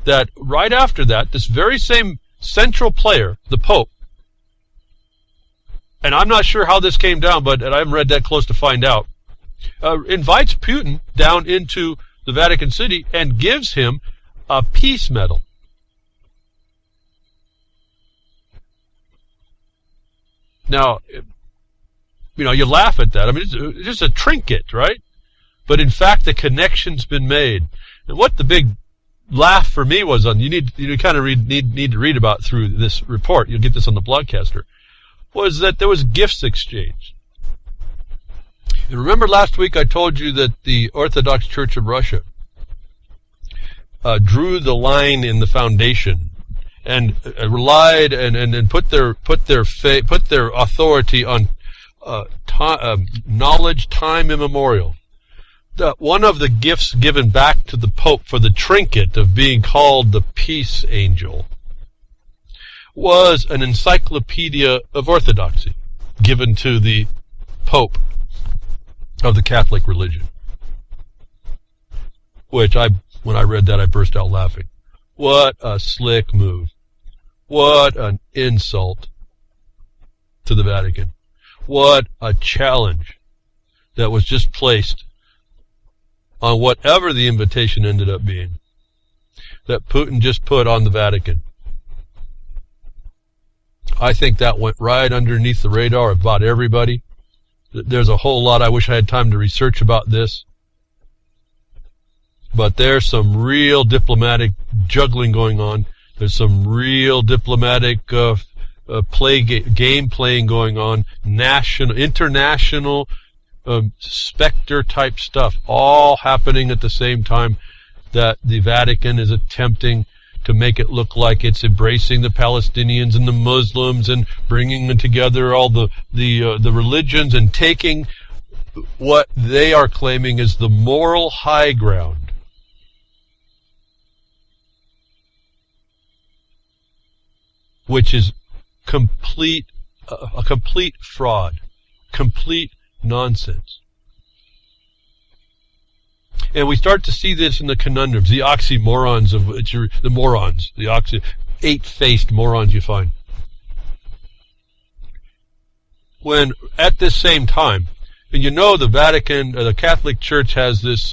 That right after that, this very same central player, the Pope, and I'm not sure how this came down, but I haven't read that close to find out, invites Putin down into the Vatican City and gives him a peace medal. Now, you laugh at that. I mean, it's just a trinket, right? But in fact, the connection's been made. And what the big laugh for me was on, you kind of need to read about through this report. You'll get this on the Blogcaster. Was that there was gifts exchanged. And remember last week I told you that the Orthodox Church of Russia drew the line in the foundation and relied and put their authority on knowledge, time immemorial. One of the gifts given back to the Pope for the trinket of being called the peace angel was an encyclopedia of orthodoxy given to the Pope of the Catholic religion. Which when I read that, I burst out laughing. What a slick move. What an insult to the Vatican. What a challenge that was just placed on whatever the invitation ended up being, that Putin just put on the Vatican. I think that went right underneath the radar of about everybody. There's a whole lot I wish I had time to research about this. But there's some real diplomatic juggling going on. There's some real diplomatic game playing going on. International Spectre type stuff, all happening at the same time, that the Vatican is attempting to make it look like it's embracing the Palestinians and the Muslims and bringing them together, all the religions, and taking what they are claiming is the moral high ground. Which is a complete fraud, complete nonsense. And we start to see this in the conundrums, the oxymorons of the morons, the eight-faced morons you find. When at this same time, and the Vatican, the Catholic Church has this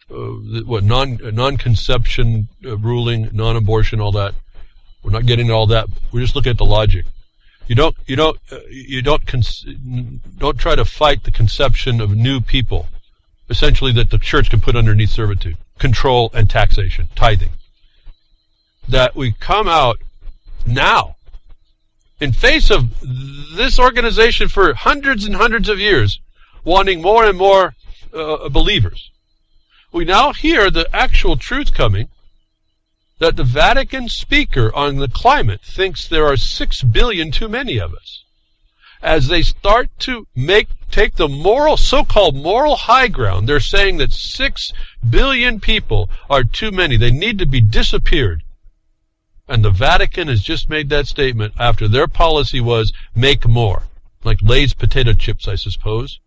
non-conception ruling, non-abortion, all that. We're not getting into all that. We're just looking at the logic. You don't try to fight the conception of new people, essentially, that the church can put underneath servitude, control, and taxation, tithing. That we come out now, in face of this organization for hundreds and hundreds of years, wanting more and more believers. We now hear the actual truth coming, that the Vatican speaker on the climate thinks there are 6 billion too many of us. As they start to take the so-called moral high ground, they're saying that 6 billion people are too many. They need to be disappeared. And the Vatican has just made that statement after their policy was make more. Like Lay's potato chips, I suppose.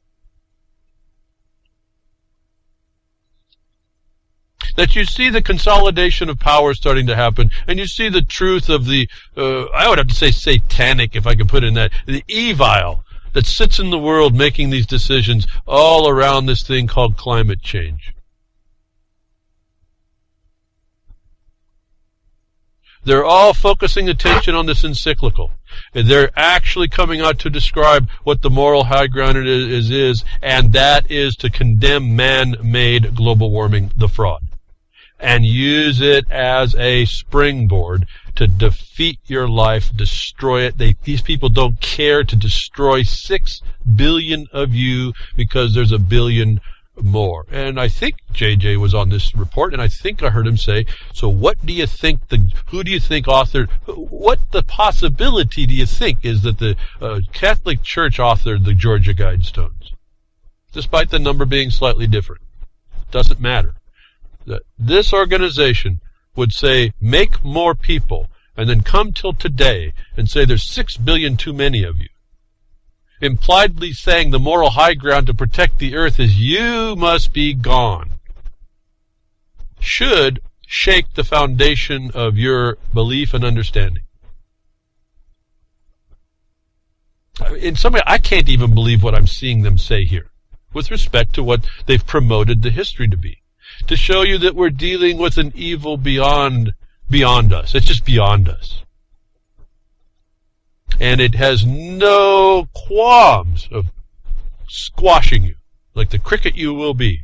That you see the consolidation of power starting to happen, and you see the truth of the, I would have to say satanic, if I could put it in that, the evil that sits in the world making these decisions all around this thing called climate change. They're all focusing attention on this encyclical. And they're actually coming out to describe what the moral high ground is, and that is to condemn man-made global warming, the fraud, and use it as a springboard to defeat your life, destroy it. These people don't care to destroy 6 billion of you because there's a billion more. And I think JJ was on this report, and I think I heard him say, so what do you think, who do you think authored, what the possibility do you think is that the Catholic Church authored the Georgia Guidestones? Despite the number being slightly different. Doesn't matter. That this organization would say, make more people, and then come till today and say there's 6 billion too many of you. Impliedly saying the moral high ground to protect the earth is you must be gone. Should shake the foundation of your belief and understanding. In some way, I can't even believe what I'm seeing them say here with respect to what they've promoted the history to be. To show you that we're dealing with an evil beyond us. It's just beyond us. And it has no qualms of squashing you, like the cricket you will be.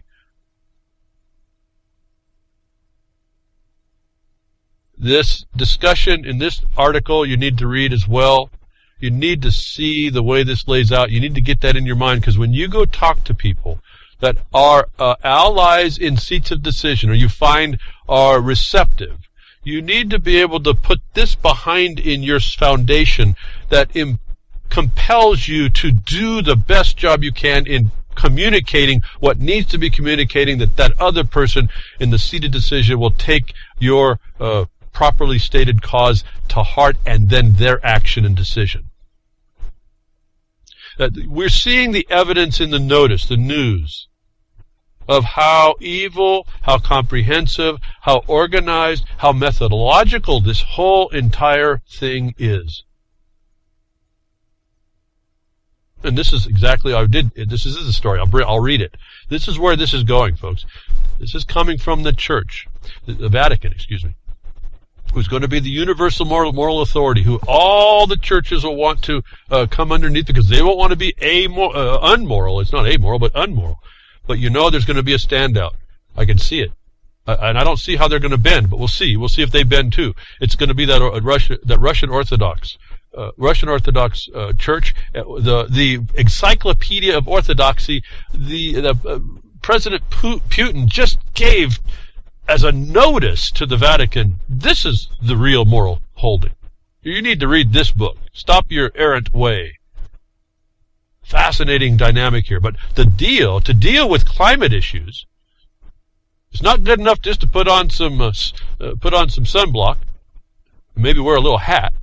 This discussion in this article you need to read as well. You need to see the way this lays out. You need to get that in your mind, because when you go talk to people that are allies in seats of decision, or you find are receptive, you need to be able to put this behind in your foundation that compels you to do the best job you can in communicating what needs to be communicating, that other person in the seat of decision will take your properly stated cause to heart, and then their action and decision. We're seeing the evidence in the notice, the news, of how evil, how comprehensive, how organized, how methodological this whole entire thing is. And this is exactly how I did. This is the story. I'll read it. This is where this is going, folks. This is coming from the church, the Vatican, who's going to be the universal moral authority, who all the churches will want to come underneath, because they won't want to be unmoral. It's not amoral, but unmoral. But there's going to be a standout. I can see it. And I don't see how they're going to bend, but we'll see. We'll see if they bend too. It's going to be that Russian Orthodox Church, the Encyclopedia of Orthodoxy. The President Putin just gave as a notice to the Vatican, this is the real moral holding. You need to read this book. Stop your errant way. Fascinating dynamic here. But to deal with climate issues, it's not good enough just to put on some sunblock, maybe wear a little hat.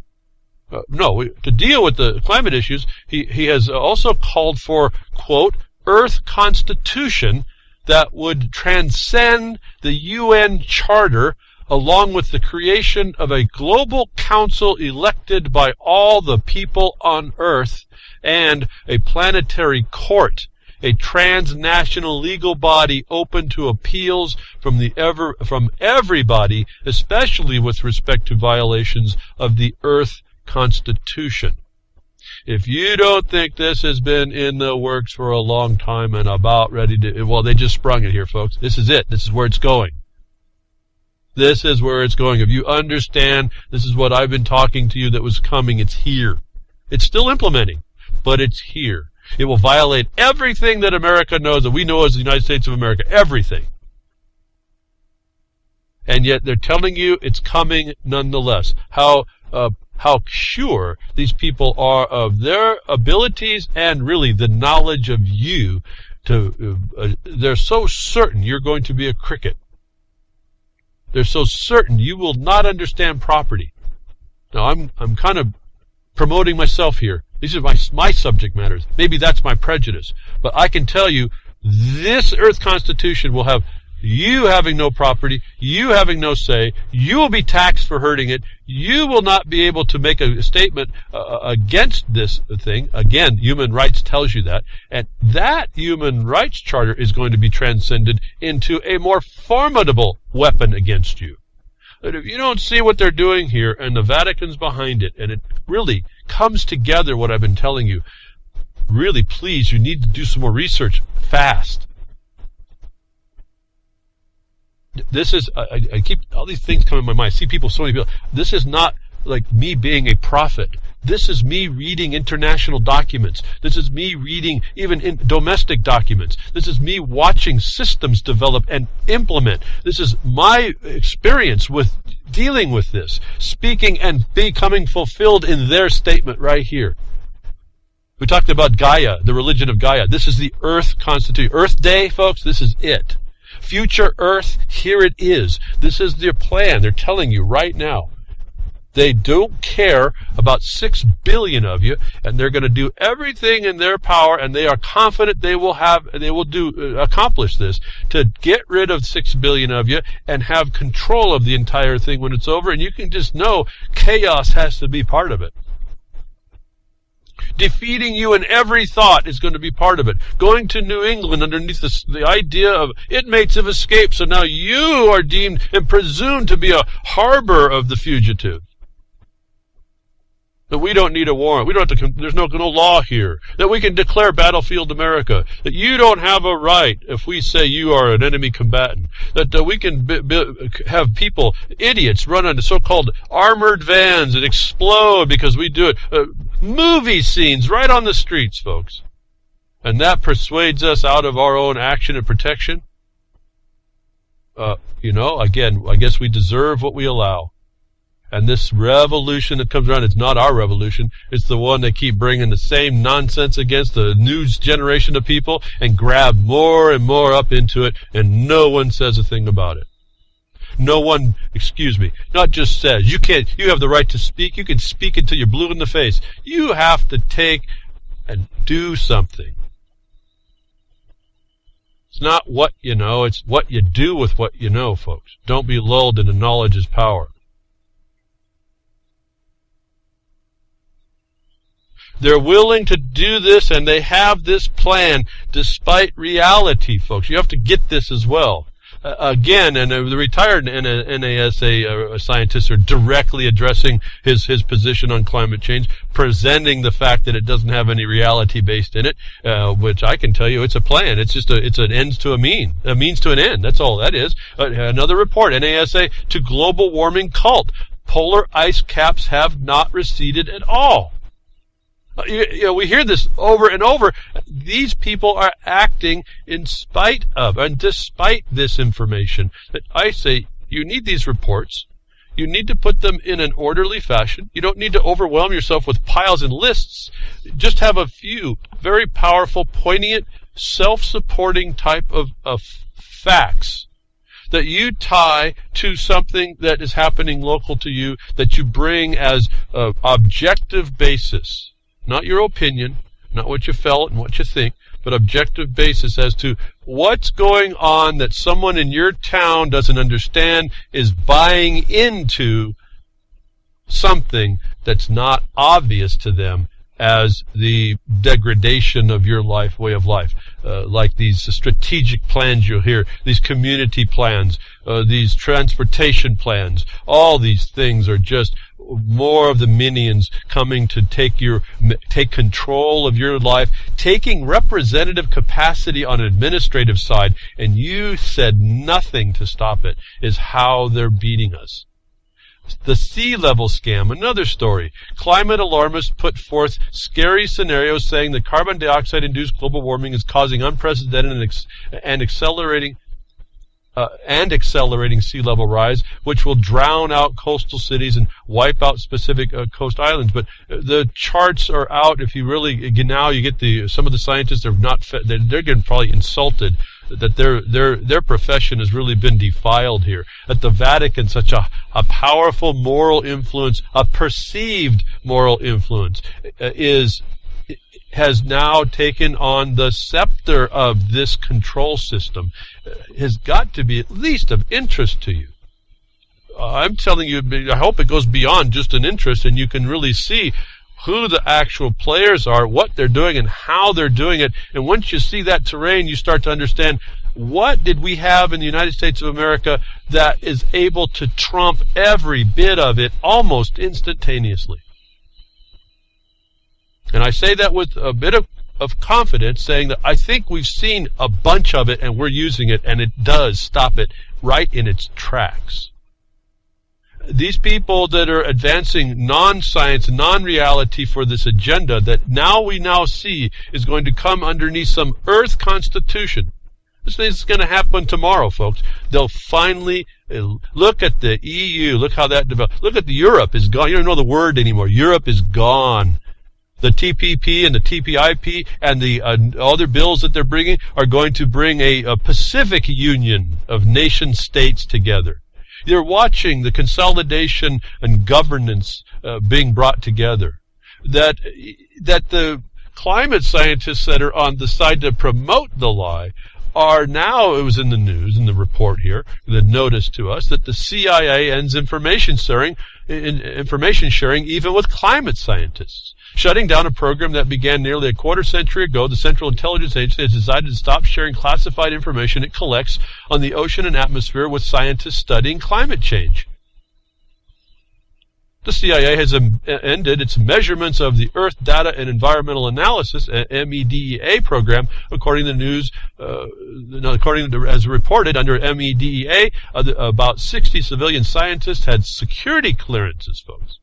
To deal with the climate issues, he has also called for, quote, Earth Constitution that would transcend the UN Charter, along with the creation of a global council elected by all the people on Earth, and a planetary court, a transnational legal body open to appeals from everybody, especially with respect to violations of the Earth Constitution. If you don't think this has been in the works for a long time and about ready to, well, they just sprung it here, folks. This is it. This is where it's going. This is where it's going. If you understand, this is what I've been talking to you that was coming. It's here. It's still implementing, but it's here. It will violate everything that America knows, that we know as the United States of America. Everything. And yet they're telling you it's coming nonetheless. How sure these people are of their abilities and really the knowledge of you. They're so certain you're going to be a cricket. They're so certain you will not understand property. Now, I'm kind of promoting myself here. These are my subject matters. Maybe that's my prejudice. But I can tell you, this Earth Constitution will have you having no property, you having no say, you will be taxed for hurting it, you will not be able to make a statement against this thing. Again, human rights tells you that. And that human rights charter is going to be transcended into a more formidable weapon against you. But if you don't see what they're doing here, and the Vatican's behind it, and it really comes together what I've been telling you, really, please, you need to do some more research fast. This is, I keep, all these things come in my mind. I see so many people. This is not like me being a prophet. This is me reading international documents. This is me reading even in domestic documents. This is me watching systems develop and implement. This is my experience with dealing with this, speaking and becoming fulfilled in their statement right here. We talked about Gaia, the religion of Gaia. This is the Earth Constitution. Earth Day, folks, this is it. Future Earth, here it is. This is their plan. They're telling you right now. They don't care about 6 billion of you, and they're going to do everything in their power, and they are confident they will accomplish this, to get rid of 6 billion of you and have control of the entire thing when it's over. And you can just know chaos has to be part of it. Defeating you in every thought is going to be part of it. Going to New England underneath the idea of inmates of escape, so now you are deemed and presumed to be a harbor of the fugitive. That we don't need a warrant. We don't have to. There's no law here. That we can declare battlefield America. That you don't have a right if we say you are an enemy combatant. That we can have people, idiots, run into so-called armored vans and explode because we do it. Movie scenes right on the streets, folks. And that persuades us out of our own action and protection. Again, I guess we deserve what we allow. And this revolution that comes around, it's not our revolution. It's the one they keep bringing the same nonsense against the new generation of people and grab more and more up into it, and no one says a thing about it. No one, not just says, you have the right to speak. You can speak until you're blue in the face. You have to take and do something. It's not what you know, it's what you do with what you know, folks. Don't be lulled into knowledge is power. They're willing to do this, and they have this plan despite reality, folks. You have to get this as well. Again, and the retired NASA scientists are directly addressing his position on climate change, presenting the fact that it doesn't have any reality based in it, which I can tell you it's a plan. It's just it's an ends to a means to an end. That's all that is. Another report, NASA to global warming cult. Polar ice caps have not receded at all. We hear this over and over. These people are acting in spite of and despite this information. That I say, you need these reports. You need to put them in an orderly fashion. You don't need to overwhelm yourself with piles and lists. Just have a few very powerful, poignant, self-supporting type of facts that you tie to something that is happening local to you, that you bring as an objective basis. Not your opinion, not what you felt and what you think, but objective basis as to what's going on that someone in your town doesn't understand, is buying into something that's not obvious to them as the degradation of your life, way of life. Like these strategic plans you'll hear, these community plans, these transportation plans, all these things are just more of the minions coming to take control of your life, taking representative capacity on an administrative side, and you said nothing to stop it, is how they're beating us. The sea level scam, another story. Climate alarmists put forth scary scenarios saying that carbon dioxide-induced global warming is causing unprecedented and accelerating sea level rise, which will drown out coastal cities and wipe out specific coast islands. But the charts are out. If you really now you get some of the scientists are not they're getting probably insulted that their profession has really been defiled here. At the Vatican, such a powerful moral influence, a perceived moral influence, has now taken on the scepter of this control system, has got to be at least of interest to you. I'm telling you, I hope it goes beyond just an interest, and you can really see who the actual players are, what they're doing, and how they're doing it. And once you see that terrain, you start to understand, what did we have in the United States of America that is able to trump every bit of it almost instantaneously? And I say that with a bit of confidence, saying that I think we've seen a bunch of it and we're using it, and it does stop it right in its tracks. These people that are advancing non-science, non-reality for this agenda that we now see is going to come underneath some earth constitution. This is going to happen tomorrow, folks. They'll finally look at the EU, look how that developed. Look at Europe is gone. You don't know the word anymore. Europe is gone. The TPP and the TPIP and the other bills that they're bringing are going to bring a Pacific Union of nation states together. You're watching the consolidation and governance being brought together. That the climate scientists that are on the side to promote the lie are now, it was in the news, in the report here, the notice to us, that the CIA ends information sharing even with climate scientists. Shutting down a program that began nearly a quarter century ago, the Central Intelligence Agency has decided to stop sharing classified information it collects on the ocean and atmosphere with scientists studying climate change. The CIA has ended its measurements of the Earth Data and Environmental Analysis (MEDEA) program, according to the news. As reported under MEDEA, about 60 civilian scientists had security clearances, folks.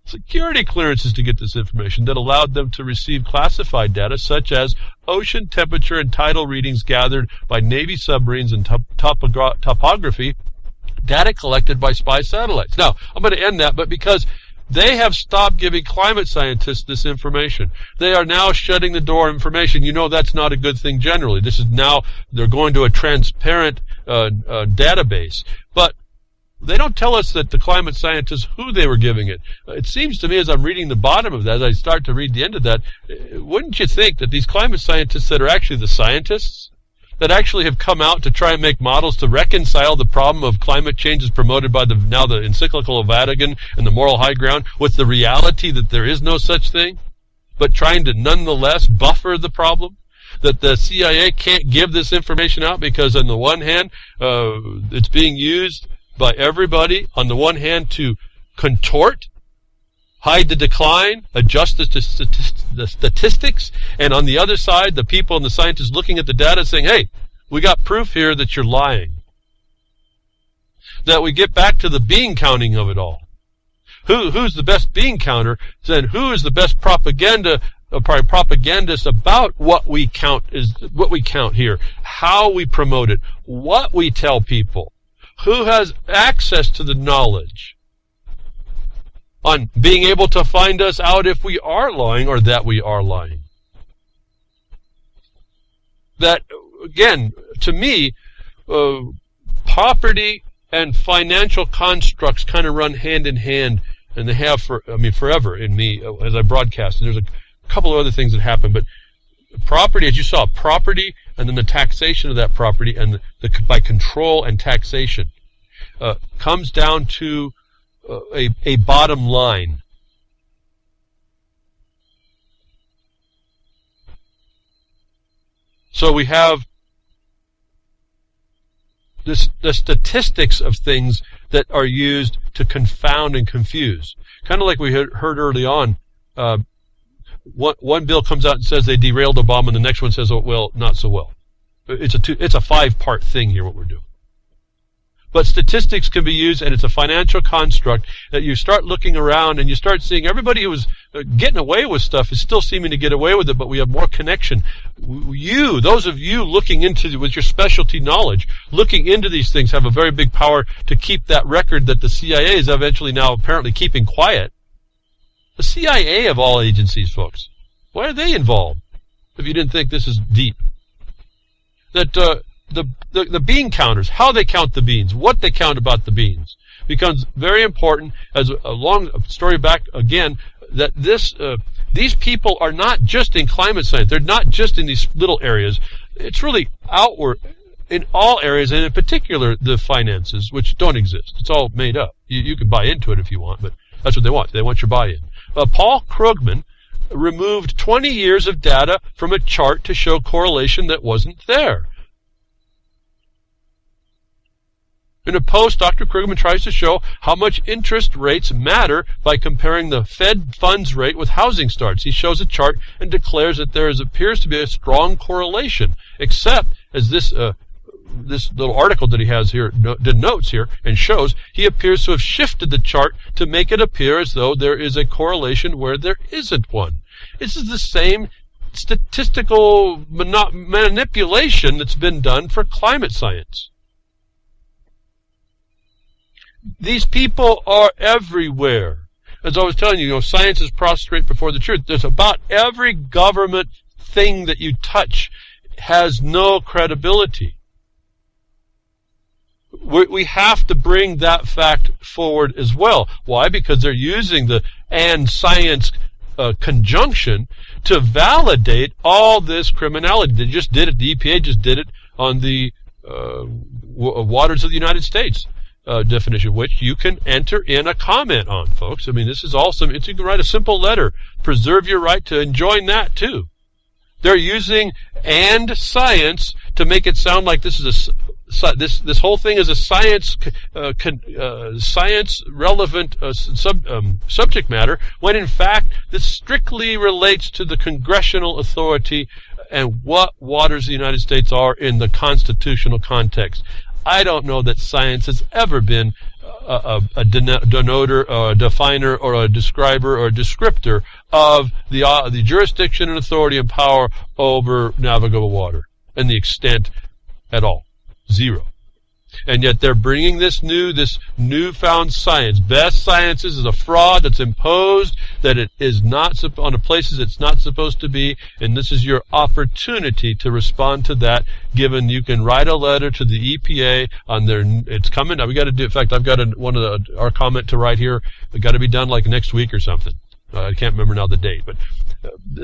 Security clearances to get this information that allowed them to receive classified data such as ocean temperature and tidal readings gathered by Navy submarines and topography data collected by spy satellites. Now, I'm going to end that, but because they have stopped giving climate scientists this information, they are now shutting the door on information. You know that's not a good thing generally. This is now, they're going to a transparent database. But they don't tell us that the climate scientists who they were giving it. It seems to me as I'm reading the bottom of that, as I start to read the end of that, wouldn't you think that these climate scientists that are actually the scientists, that actually have come out to try and make models to reconcile the problem of climate change as promoted by the encyclical of Vatican and the moral high ground with the reality that there is no such thing, but trying to nonetheless buffer the problem? That the CIA can't give this information out because on the one hand, it's being used by everybody, on the one hand, to contort, hide the decline, adjust the statistics, and on the other side, the people and the scientists looking at the data saying, hey, we got proof here that you're lying. That we get back to the bean counting of it all. Who's the best bean counter? Then who is the best propagandist about what we count here, how we promote it, what we tell people, who has access to the knowledge on being able to find us out if we are lying or that we are lying. That, again, to me, property and financial constructs kind of run hand in hand, and they have forever in me as I broadcast. And there's a couple of other things that happen, but property, as you saw, property and then the taxation of that property and by control and taxation comes down to a bottom line. So we have the statistics of things that are used to confound and confuse. Kind of like we heard early on, one bill comes out and says they derailed Obama, and the next one says, oh, well, not so well. It's a 5-part thing here, what we're doing. But statistics can be used, and it's a financial construct that you start looking around and you start seeing everybody who was getting away with stuff is still seeming to get away with it, but we have more connection. Those of you looking into, with your specialty knowledge, looking into these things have a very big power to keep that record that the CIA is eventually now apparently keeping quiet. The CIA of all agencies, folks. Why are they involved? If you didn't think this is deep. That the bean counters, how they count the beans, what they count about the beans, becomes very important. As a long story back again, that these people are not just in climate science. They're not just in these little areas. It's really outward in all areas, and in particular the finances, which don't exist. It's all made up. You can buy into it if you want, but that's what they want. They want your buy-in. Paul Krugman removed 20 years of data from a chart to show correlation that wasn't there. In a post, Dr. Krugman tries to show how much interest rates matter by comparing the Fed funds rate with housing starts. He shows a chart and declares that there appears to be a strong correlation, except as this little article that he has here denotes here and shows, he appears to have shifted the chart to make it appear as though there is a correlation where there isn't one. This is the same statistical manipulation that's been done for climate science. These people are everywhere. As I was telling you, science is prostrate before the truth. There's about every government thing that you touch has no credibility. We have to bring that fact forward as well. Why? Because they're using the and science conjunction to validate all this criminality. They just did it. The EPA just did it on the waters of the United States. definition, which you can enter in a comment on, folks. I mean, this is awesome. You can write a simple letter. Preserve your right to enjoin that, too. They're using "and science" to make it sound like this is this whole thing is a science relevant subject matter, when in fact this strictly relates to the congressional authority and what waters the United States are in the constitutional context. I don't know that science has ever been a denoter, or a definer, or a describer, or a descriptor of the jurisdiction and authority and power over navigable water, and the extent at all. Zero. And yet they're bringing this newfound science. Best sciences is a fraud that's imposed, that it is not on the places it's not supposed to be, and this is your opportunity to respond to that, given you can write a letter to the EPA on their, it's coming, we got to do, in fact, I've got our comment to write here, it got to be done like next week or something. I can't remember now the date, but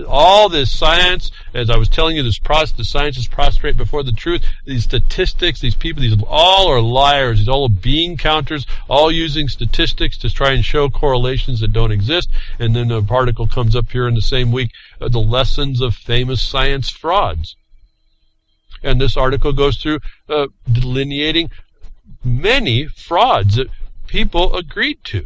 all this science, as I was telling you, the science is prostrate before the truth. These statistics, these people, these all are liars. These all are bean counters, all using statistics to try and show correlations that don't exist. And then a article comes up here in the same week, the lessons of famous science frauds. And this article goes through delineating many frauds that people agreed to.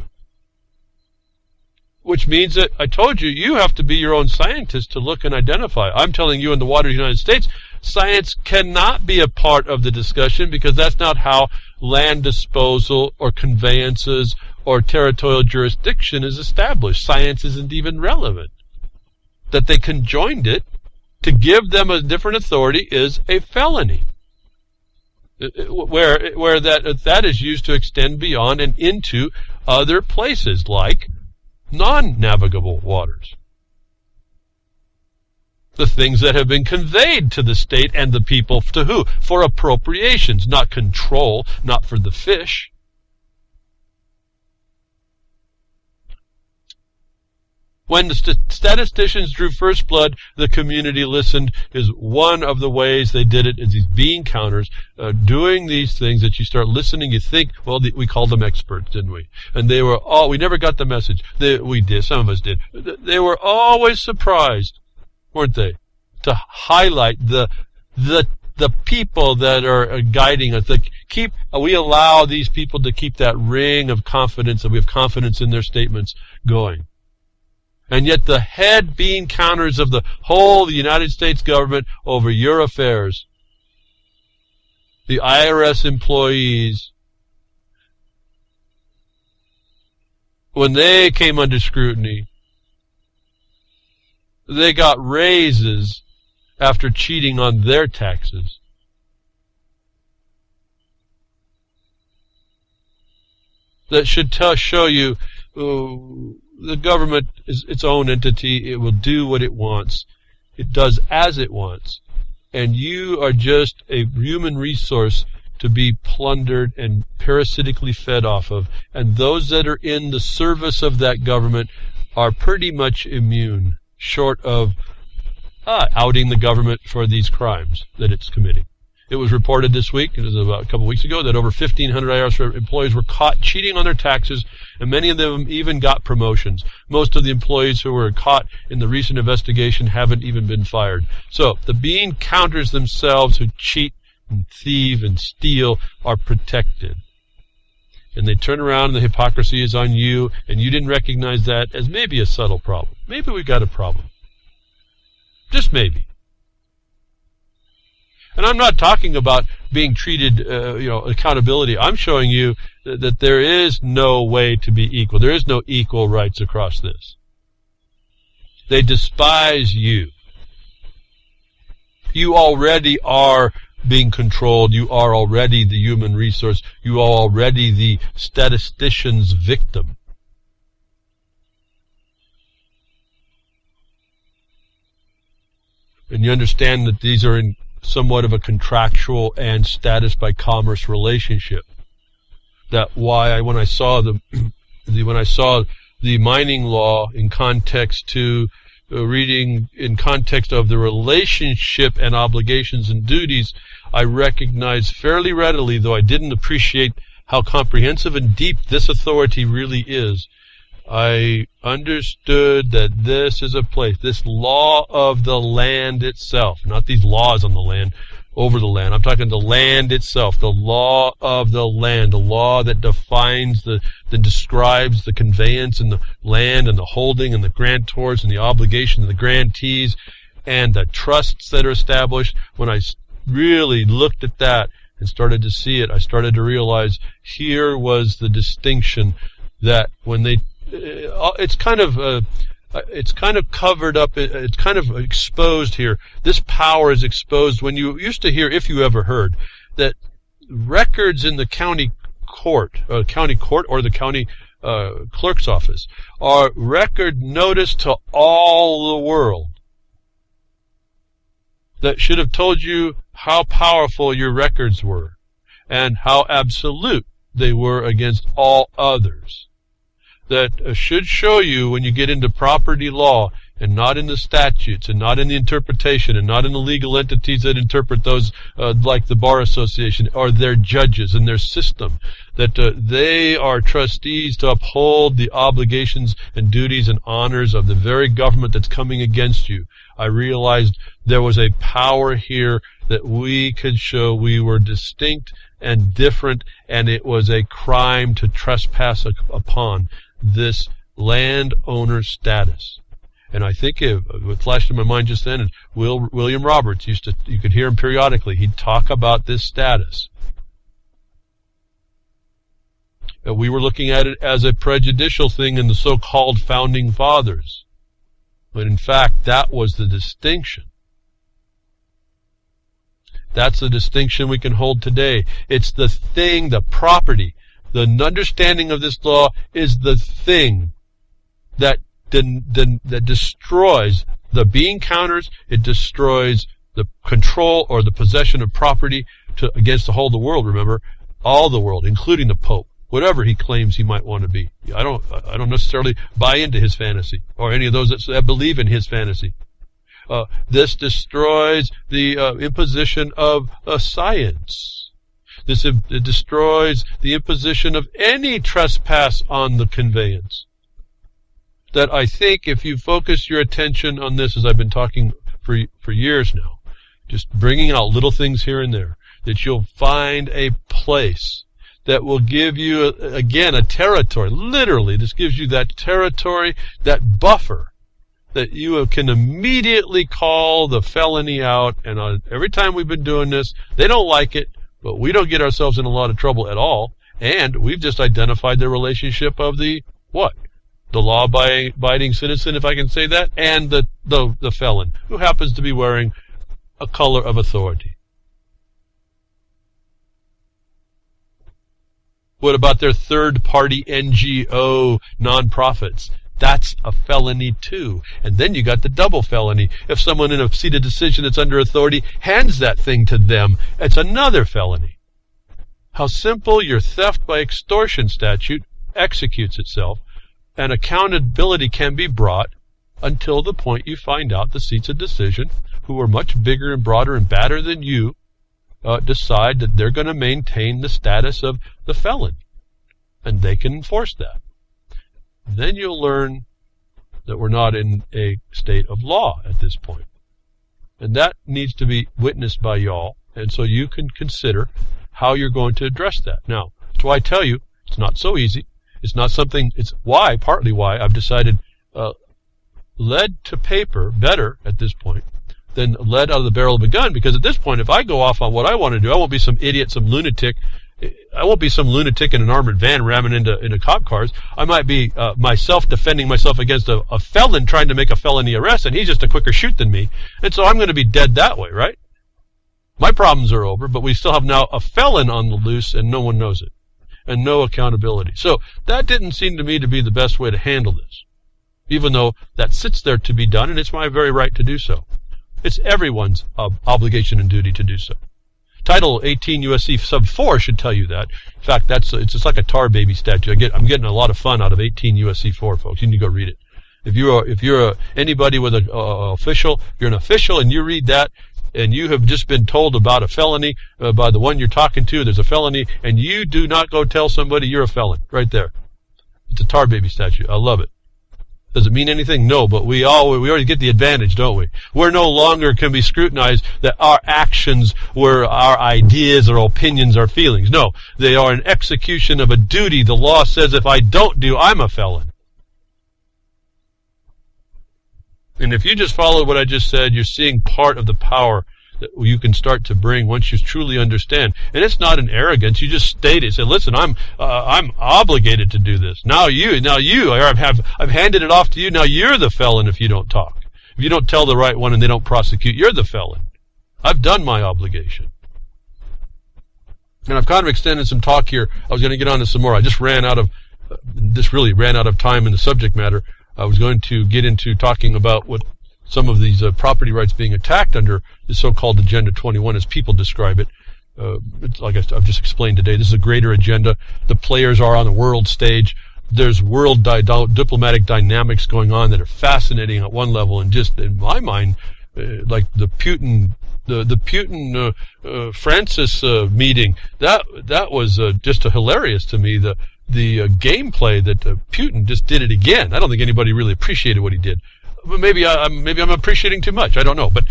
Which means that, I told you, you have to be your own scientist to look and identify. I'm telling you, in the waters of the United States, science cannot be a part of the discussion, because that's not how land disposal or conveyances or territorial jurisdiction is established. Science isn't even relevant. That they conjoined it to give them a different authority is a felony. Where that is used to extend beyond and into other places, like non-navigable waters. The things that have been conveyed to the state and the people, to who? For appropriations, not control, not for the fish. When the statisticians drew first blood, the community listened, is one of the ways they did it, is these bean counters, doing these things that you start listening, you think, well, we called them experts, didn't we? And they were all, we never got the message. We did, some of us did. They were always surprised, weren't they? To highlight the people that are guiding us. We allow these people to keep that ring of confidence, and we have confidence in their statements going. And yet the head bean counters of the United States government over your affairs, the IRS employees, when they came under scrutiny, they got raises after cheating on their taxes. That should show you the government is its own entity. It will do what it wants. It does as it wants. And you are just a human resource to be plundered and parasitically fed off of. And those that are in the service of that government are pretty much immune, short of outing the government for these crimes that it's committing. It was reported this week, it was about a couple weeks ago, that over 1,500 IRS employees were caught cheating on their taxes, and many of them even got promotions. Most of the employees who were caught in the recent investigation haven't even been fired. So the bean counters themselves who cheat and thieve and steal are protected. And they turn around and the hypocrisy is on you, and you didn't recognize that as maybe a subtle problem. Maybe we've got a problem. Just maybe. And I'm not talking about being treated, accountability. I'm showing you that there is no way to be equal. There is no equal rights across this. They despise you. You already are being controlled. You are already the human resource. You are already the statistician's victim. And you understand that these are in somewhat of a contractual and status by commerce relationship. That why when I saw the mining law in context to reading in context of the relationship and obligations and duties, I recognized fairly readily, though I didn't appreciate how comprehensive and deep this authority really is, I understood that this is a place, this law of the land itself, not these laws on the land, over the land. I'm talking the land itself, the law of the land, the law that defines that describes the conveyance and the land and the holding and the grantors and the obligation and the grantees and the trusts that are established. When I really looked at that and started to see it, I started to realize here was the distinction that when they it's kind of covered up, it's kind of exposed here. This power is exposed when you used to hear, if you ever heard, that records in the county court or the county clerk's office are record notice to all the world that should have told you how powerful your records were and how absolute they were against all others. That should show you when you get into property law and not in the statutes and not in the interpretation and not in the legal entities that interpret those like the Bar Association or their judges and their system, that they are trustees to uphold the obligations and duties and honors of the very government that's coming against you. I realized there was a power here that we could show we were distinct and different, and it was a crime to trespass upon this landowner status. And I think what flashed in my mind just then, and William Roberts you could hear him periodically, he'd talk about this status. We were looking at it as a prejudicial thing in the so-called Founding Fathers. But in fact, that was the distinction. That's the distinction we can hold today. It's the thing, the property. The understanding of this law is the thing that destroys the bean counters. It destroys the control or the possession of property against the whole of the world. Remember, all the world, including the Pope, whatever he claims he might want to be. I don't necessarily buy into his fantasy or any of those that believe in his fantasy. This destroys the imposition of science. It destroys the imposition of any trespass on the conveyance. That I think if you focus your attention on this, as I've been talking for years now, just bringing out little things here and there, that you'll find a place that will give you, again, a territory. Literally, this gives you that territory, that buffer, that you can immediately call the felony out. And every time we've been doing this, they don't like it, but we don't get ourselves in a lot of trouble at all. And we've just identified the relationship of the law-abiding citizen, if I can say that, and the felon, who happens to be wearing a color of authority. What about their third-party NGO nonprofits? That's a felony too. And then you got the double felony. If someone in a seat of decision that's under authority hands that thing to them, it's another felony. How simple your theft by extortion statute executes itself, and accountability can be brought until the point you find out the seats of decision, who are much bigger and broader and badder than you, decide that they're going to maintain the status of the felon, and they can enforce that. Then you'll learn that we're not in a state of law at this point. And that needs to be witnessed by y'all, and so you can consider how you're going to address that. Now, that's why I tell you, it's not so easy. It's not something, partly why I've decided lead to paper better at this point than lead out of the barrel of a gun, because at this point, if I go off on what I want to do, I won't be some idiot, some lunatic. I won't be some lunatic in an armored van ramming into cop cars. I might be myself defending myself against a felon trying to make a felony arrest, and he's just a quicker shoot than me. And so I'm going to be dead that way, right? My problems are over, but we still have now a felon on the loose, and no one knows it, and no accountability. So that didn't seem to me to be the best way to handle this, even though that sits there to be done, and it's my very right to do so. It's everyone's obligation and duty to do so. Title 18 U.S.C. sub 4 should tell you that. In fact, it's just like a tar baby statute. I'm getting a lot of fun out of 18 U.S.C. 4, folks. You need to go read it. If you're anybody with an official, if you're an official and you read that, and you have just been told about a felony by the one you're talking to, there's a felony, and you do not go tell somebody you're a felon. Right there. It's a tar baby statute. I love it. Does it mean anything? No, but we already get the advantage, don't we? We're no longer can be scrutinized that our actions were our ideas or opinions or feelings. No, they are an execution of a duty. The law says if I don't do, I'm a felon. And if you just follow what I just said, you're seeing part of the power that you can start to bring once you truly understand. And it's not an arrogance. You just state it. Say, listen, I'm obligated to do this. I've handed it off to you. Now you're the felon if you don't talk. If you don't tell the right one and they don't prosecute, you're the felon. I've done my obligation. And I've kind of extended some talk here. I was going to get on to some more. I just ran out of time in the subject matter. I was going to get into talking about what some of these property rights being attacked under the so-called Agenda 21, as people describe it. It's like I've just explained today, this is a greater agenda. The players are on the world stage. There's world diplomatic dynamics going on that are fascinating at one level, and just in my mind, like the Putin Francis meeting, that was just hilarious to me. The gameplay that Putin just did it again. I don't think anybody really appreciated what he did. Maybe I'm appreciating too much. I don't know, but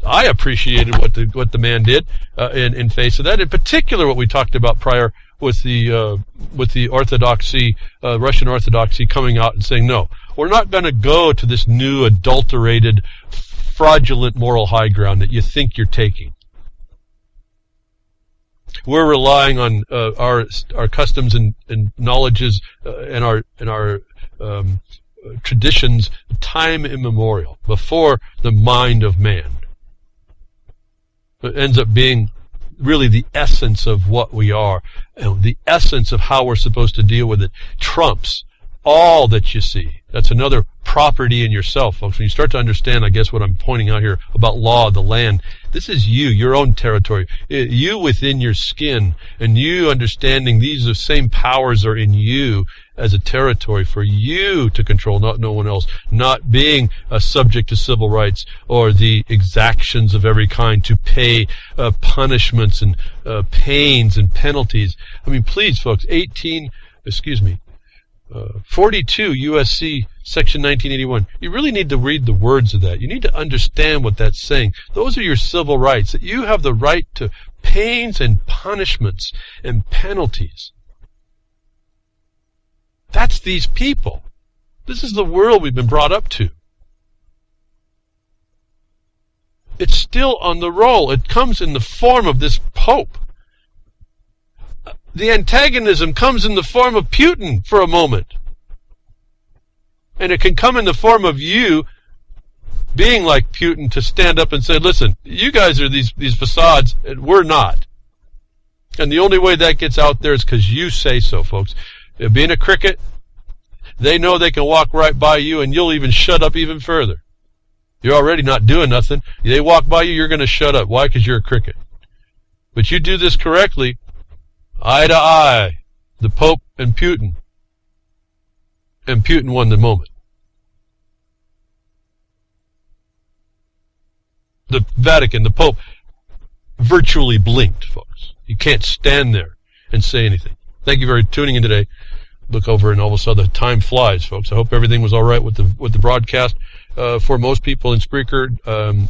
I appreciated what the man did in face of that. In particular, what we talked about prior with the Orthodoxy, Russian Orthodoxy, coming out and saying, no, we're not going to go to this new adulterated, fraudulent moral high ground that you think you're taking. We're relying on our customs and knowledges and our traditions, time immemorial, before the mind of man. It ends up being really the essence of what we are, and the essence of how we're supposed to deal with it trumps all that you see. That's another property in yourself, folks. When you start to understand, I guess, what I'm pointing out here about law, the land, this is you, your own territory, you within your skin, and you understanding these the same powers are in you as a territory for you to control, not no one else, not being subject to civil rights or the exactions of every kind to pay punishments and pains and penalties. I mean, please, folks, 42 USC Section 1981. You really need to read the words of that. You need to understand what that's saying. Those are your civil rights, that you have the right to pains and punishments and penalties. That's these people. This is the world we've been brought up to. It's still on the roll. It comes in the form of this Pope. The antagonism comes in the form of Putin for a moment. And it can come in the form of you being like Putin to stand up and say, listen, you guys are these facades, and we're not. And the only way that gets out there is because you say so, folks. Being a cricket, they know they can walk right by you, and you'll even shut up even further. You're already not doing nothing. They walk by you, you're going to shut up. Why? Because you're a cricket. But you do this correctly, eye to eye, the Pope and Putin. And Putin won the moment. The Vatican, the Pope, virtually blinked, folks. You can't stand there and say anything. Thank you for tuning in today. Look over and all of a sudden the time flies, folks. I hope everything was all right with the broadcast. For most people in Spreaker,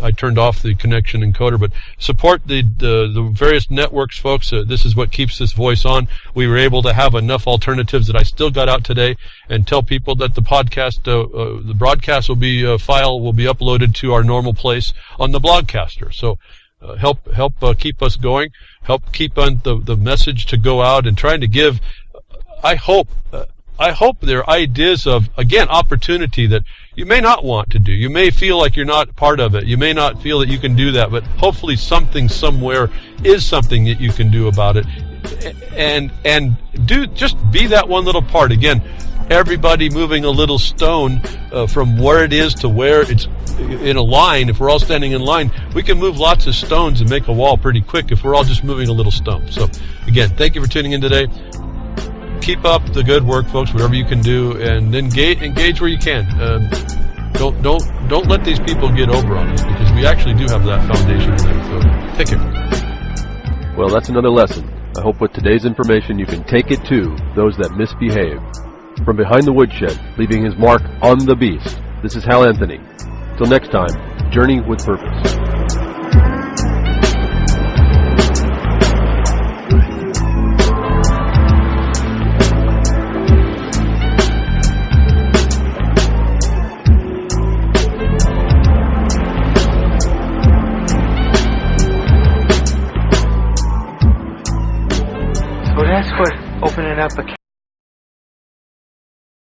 I turned off the connection encoder, but support the various networks, folks. This is what keeps this voice on. We were able to have enough alternatives that I still got out today, and tell people that the podcast, the broadcast will be uploaded to our normal place on the Blogcaster. So help keep us going. Help keep on the message to go out and trying to give. I hope there are ideas of, again, opportunity that you may not want to do. You may feel like you're not part of it. You may not feel that you can do that, but hopefully something somewhere is something that you can do about it. And just be that one little part. Again, everybody moving a little stone from where it is to where it's in a line. If we're all standing in line, we can move lots of stones and make a wall pretty quick if we're all just moving a little stone. So, again, thank you for tuning in today. Keep up the good work, folks, whatever you can do, and engage where you can. Don't let these people get over on us, because we we actually do have that foundation in there. So pick it. Well, that's another lesson. I hope with today's information you can take it to those that misbehave. From behind the woodshed, leaving his mark on the beast, this is Hal Anthony. Till next time, journey with purpose.